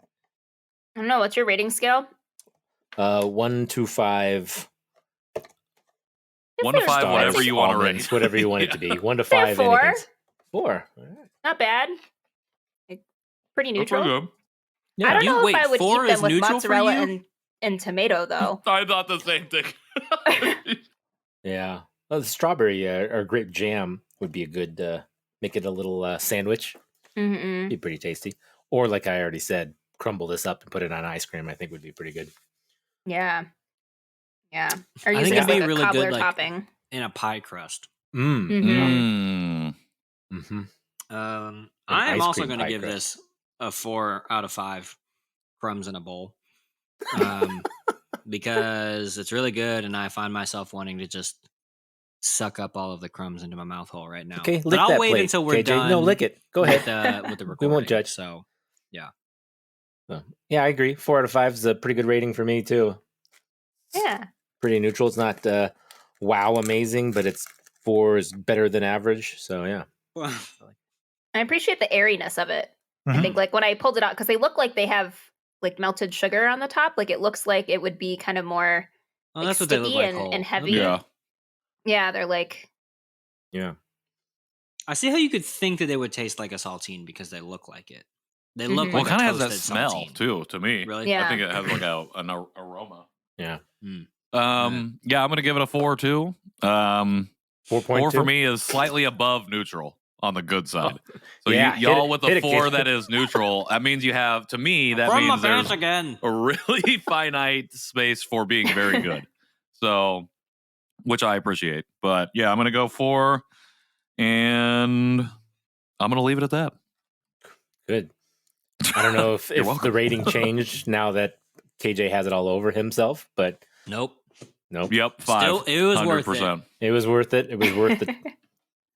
Speaker 5: I don't know. What's your rating scale?
Speaker 3: 1 to 5.
Speaker 1: 1 to 5,
Speaker 3: Stars,
Speaker 1: whatever you want to
Speaker 3: almonds,
Speaker 1: rate.
Speaker 3: whatever you want it to be. 1 to
Speaker 5: Say
Speaker 3: 5.
Speaker 5: 4.
Speaker 3: anything. 4. All right.
Speaker 5: Not bad. Like, pretty
Speaker 1: That's pretty
Speaker 5: neutral.
Speaker 1: good.
Speaker 3: Yeah.
Speaker 5: I don't
Speaker 2: You-
Speaker 5: know
Speaker 2: wait,
Speaker 5: if I would
Speaker 2: 4
Speaker 5: eat them
Speaker 2: is
Speaker 5: with
Speaker 2: neutral for
Speaker 5: mozzarella
Speaker 2: you?
Speaker 5: and tomato, though.
Speaker 1: I thought the same thing.
Speaker 3: Yeah. Well, the strawberry or grape jam would be a good, make it a little sandwich.
Speaker 5: Mm-mm.
Speaker 3: Be pretty tasty. Or like I already said, crumble this up and put it on ice cream. I think would be pretty good.
Speaker 5: Yeah. Yeah. Or
Speaker 2: I
Speaker 5: use
Speaker 2: think
Speaker 5: it as
Speaker 2: it'd be
Speaker 5: like a
Speaker 2: really
Speaker 5: cobbler
Speaker 2: good, like,
Speaker 5: topping.
Speaker 2: in a pie crust.
Speaker 3: Mm.
Speaker 5: Mhm.
Speaker 3: Mm-hmm.
Speaker 2: I
Speaker 3: ice
Speaker 2: am also
Speaker 3: cream
Speaker 2: going to
Speaker 3: pie
Speaker 2: give
Speaker 3: crust.
Speaker 2: this a 4 out of 5 crumbs in a bowl. Because it's really good, and I find myself wanting to just suck up all of the crumbs into my mouth hole right now.
Speaker 3: Okay, lick
Speaker 2: but I'll
Speaker 3: that
Speaker 2: wait
Speaker 3: plate,
Speaker 2: until we're
Speaker 3: KJ.
Speaker 2: done.
Speaker 3: No, lick it. Go
Speaker 2: with,
Speaker 3: ahead.
Speaker 2: with the
Speaker 3: We
Speaker 2: recording.
Speaker 3: won't judge.
Speaker 2: So,
Speaker 3: Yeah, I agree. 4 out of 5 is a pretty good rating for me too.
Speaker 5: Yeah.
Speaker 3: Pretty neutral. It's not wow amazing, but it's 4 is better than average. So yeah.
Speaker 5: I appreciate the airiness of it. I think like when I pulled it out, because they look like they have like melted sugar on the top. Like it looks like it would be kind of more
Speaker 2: well,
Speaker 5: like
Speaker 2: that's what they look
Speaker 5: sticky
Speaker 2: like.
Speaker 5: and
Speaker 2: whole.
Speaker 5: heavy.
Speaker 1: Yeah.
Speaker 5: Yeah, they're like,
Speaker 3: Yeah.
Speaker 2: I see how you could think that they would taste like a saltine because they look like it. They look
Speaker 5: Mhm.
Speaker 1: Well,
Speaker 2: like
Speaker 1: it kind
Speaker 2: a
Speaker 1: of has that
Speaker 2: toasted
Speaker 1: smell,
Speaker 2: saltine.
Speaker 1: too, to me.
Speaker 2: Really?
Speaker 5: Yeah.
Speaker 1: I think it has like an aroma.
Speaker 3: Yeah.
Speaker 1: Yeah, I'm going to give it a 4, too.
Speaker 3: 4.2
Speaker 1: 4 for me is slightly above neutral on the good side. So
Speaker 3: yeah,
Speaker 1: y'all
Speaker 3: hit
Speaker 1: with
Speaker 3: it,
Speaker 1: a 4
Speaker 3: kid.
Speaker 1: that is neutral, that means you have, to me, that
Speaker 2: From my
Speaker 1: means
Speaker 2: pants
Speaker 1: there's
Speaker 2: again.
Speaker 1: a really finite space for being very good. So, which I appreciate. But yeah, I'm going to go 4, and I'm going to leave it at that.
Speaker 3: Good. I don't know if,
Speaker 1: You're
Speaker 3: if the
Speaker 1: welcome.
Speaker 3: rating changed now that KJ has it all over himself, but
Speaker 2: Nope.
Speaker 3: nope.
Speaker 1: Yep, 5.
Speaker 2: Still, it was worth it.
Speaker 1: 100%.
Speaker 3: It was worth it. It was worth the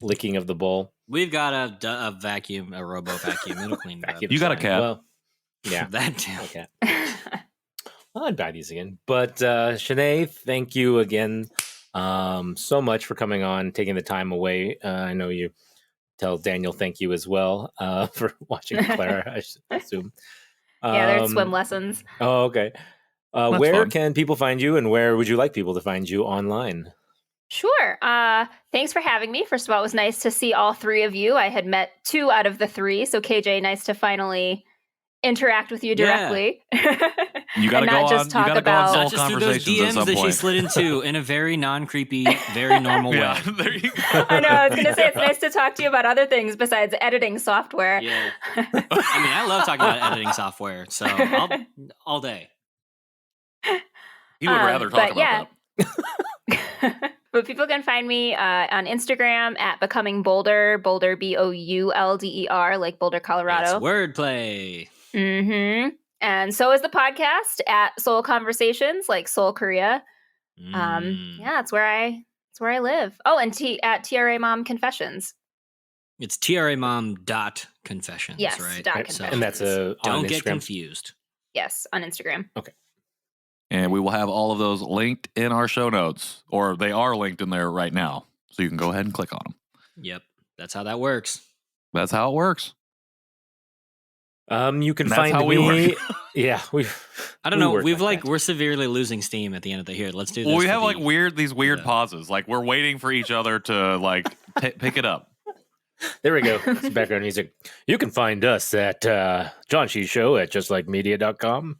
Speaker 3: licking of the bowl.
Speaker 2: We've got a vacuum, a robo vacuum. It'll clean it up.
Speaker 3: Vacuum
Speaker 1: You got a
Speaker 3: fine.
Speaker 1: cat.
Speaker 3: Well, yeah.
Speaker 2: That too.
Speaker 3: Okay. Well, I'd buy these again. But Shené, thank you again so much for coming on, taking the time away. I know you tell Daniel thank you as well for watching Clara, I should assume.
Speaker 5: yeah, they're swim lessons.
Speaker 3: Oh, okay.
Speaker 1: That's
Speaker 3: Where
Speaker 1: fun.
Speaker 3: can people find you, and where would you like people to find you online?
Speaker 5: Sure. Thanks for having me. First of all, it was nice to see all 3 of you. I had met 2 out of the 3. So KJ, nice to finally interact with you directly.
Speaker 1: You got to
Speaker 5: and
Speaker 1: go
Speaker 5: not
Speaker 1: on.
Speaker 5: just
Speaker 1: You
Speaker 5: talk
Speaker 1: got to go on
Speaker 5: about-
Speaker 1: Soul
Speaker 2: Not just through those
Speaker 1: Conversations at
Speaker 2: DMs
Speaker 1: some
Speaker 2: that she
Speaker 1: point.
Speaker 2: slid into in a very non-creepy, very normal
Speaker 1: Yeah,
Speaker 2: way.
Speaker 1: there you go.
Speaker 5: I know. I was going to say it's nice to talk to you about other things besides editing software.
Speaker 2: Yeah. I mean, I love talking about editing software, so all day.
Speaker 1: He would rather talk
Speaker 5: but
Speaker 1: about
Speaker 5: yeah.
Speaker 1: that.
Speaker 5: But people can find me on Instagram at Becoming Boulder, Boulder Boulder, like Boulder,
Speaker 2: It's
Speaker 5: Colorado.
Speaker 2: wordplay.
Speaker 5: Mm-hmm. And so is the podcast at Soul Conversations, like Seoul, Korea. Yeah, that's where I live. Oh, and at TRA Mom Confessions.
Speaker 2: It's TRAmom.confessions,
Speaker 5: Yes,
Speaker 2: right?
Speaker 5: dot
Speaker 3: Right.
Speaker 5: confessions.
Speaker 3: And that's on
Speaker 2: Don't get
Speaker 3: Instagram.
Speaker 2: confused.
Speaker 5: Yes, on Instagram.
Speaker 1: And we will have all of those linked in our show notes, or they are linked in there right now. So you can go ahead and click on them.
Speaker 2: Yep, that's how that works.
Speaker 1: That's how it works.
Speaker 3: You can
Speaker 1: That's
Speaker 3: find
Speaker 1: how we
Speaker 3: me.
Speaker 1: work.
Speaker 3: Yeah,
Speaker 2: I don't know.
Speaker 3: work
Speaker 2: We've
Speaker 3: that.
Speaker 2: we're severely losing steam at the end of the here. Let's do this.
Speaker 1: Well, we
Speaker 2: for
Speaker 1: have like
Speaker 2: the-
Speaker 1: these weird
Speaker 2: the-
Speaker 1: pauses. Like we're waiting for each other to like pick it up.
Speaker 3: There we go. Some background music. You can find us at Janchi Show at justlikemedia.com.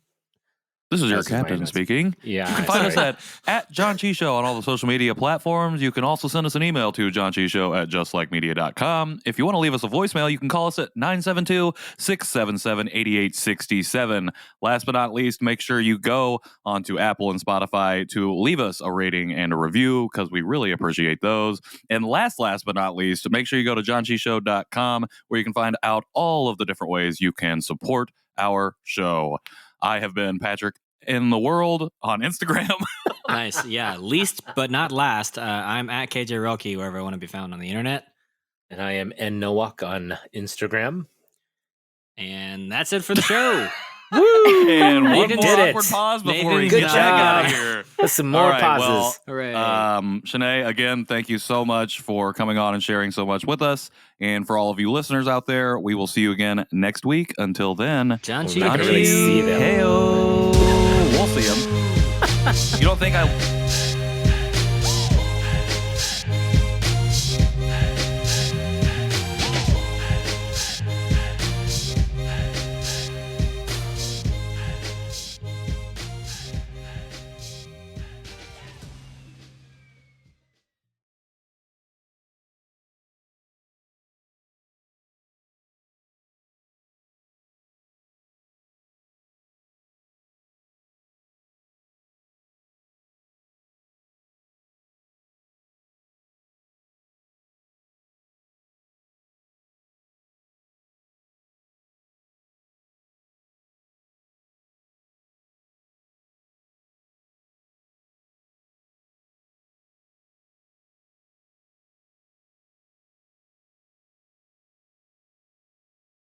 Speaker 1: This is your
Speaker 3: This is my
Speaker 1: captain
Speaker 3: notes.
Speaker 1: speaking.
Speaker 3: Yeah.
Speaker 1: You can find
Speaker 3: sorry.
Speaker 1: us at Janchi Show on all the social media platforms. You can also send us an email to janchishow@justlikemedia.com. If you want to leave us a voicemail, you can call us at 972-677-8867. Last but not least, make sure you go onto Apple and Spotify to leave us a rating and a review because we really appreciate those. And last but not least, make sure you go to janchishow.com where you can find out all of the different ways you can support our show. I have been Patrick in the world on Instagram.
Speaker 2: Nice. Yeah. Least but not last, I'm at KJ Roki, wherever I want to be found on the internet.
Speaker 3: And I am N Nowak on Instagram.
Speaker 2: And that's it for the show.
Speaker 3: Woo!
Speaker 1: And one
Speaker 2: Nathan
Speaker 1: more
Speaker 3: did it.
Speaker 1: awkward pause before we
Speaker 2: Nathan's
Speaker 1: get
Speaker 3: Good
Speaker 1: back out of
Speaker 3: job.
Speaker 1: here.
Speaker 3: That's some more
Speaker 1: All right,
Speaker 3: pauses.
Speaker 2: Hooray.
Speaker 1: Shené, again, thank you so much for coming on and sharing so much with us. And for all of you listeners out there, we will see you again next week. Until then,
Speaker 2: Janchi
Speaker 3: We're not gonna really see them.
Speaker 1: Heyo. We'll see them. You don't think I...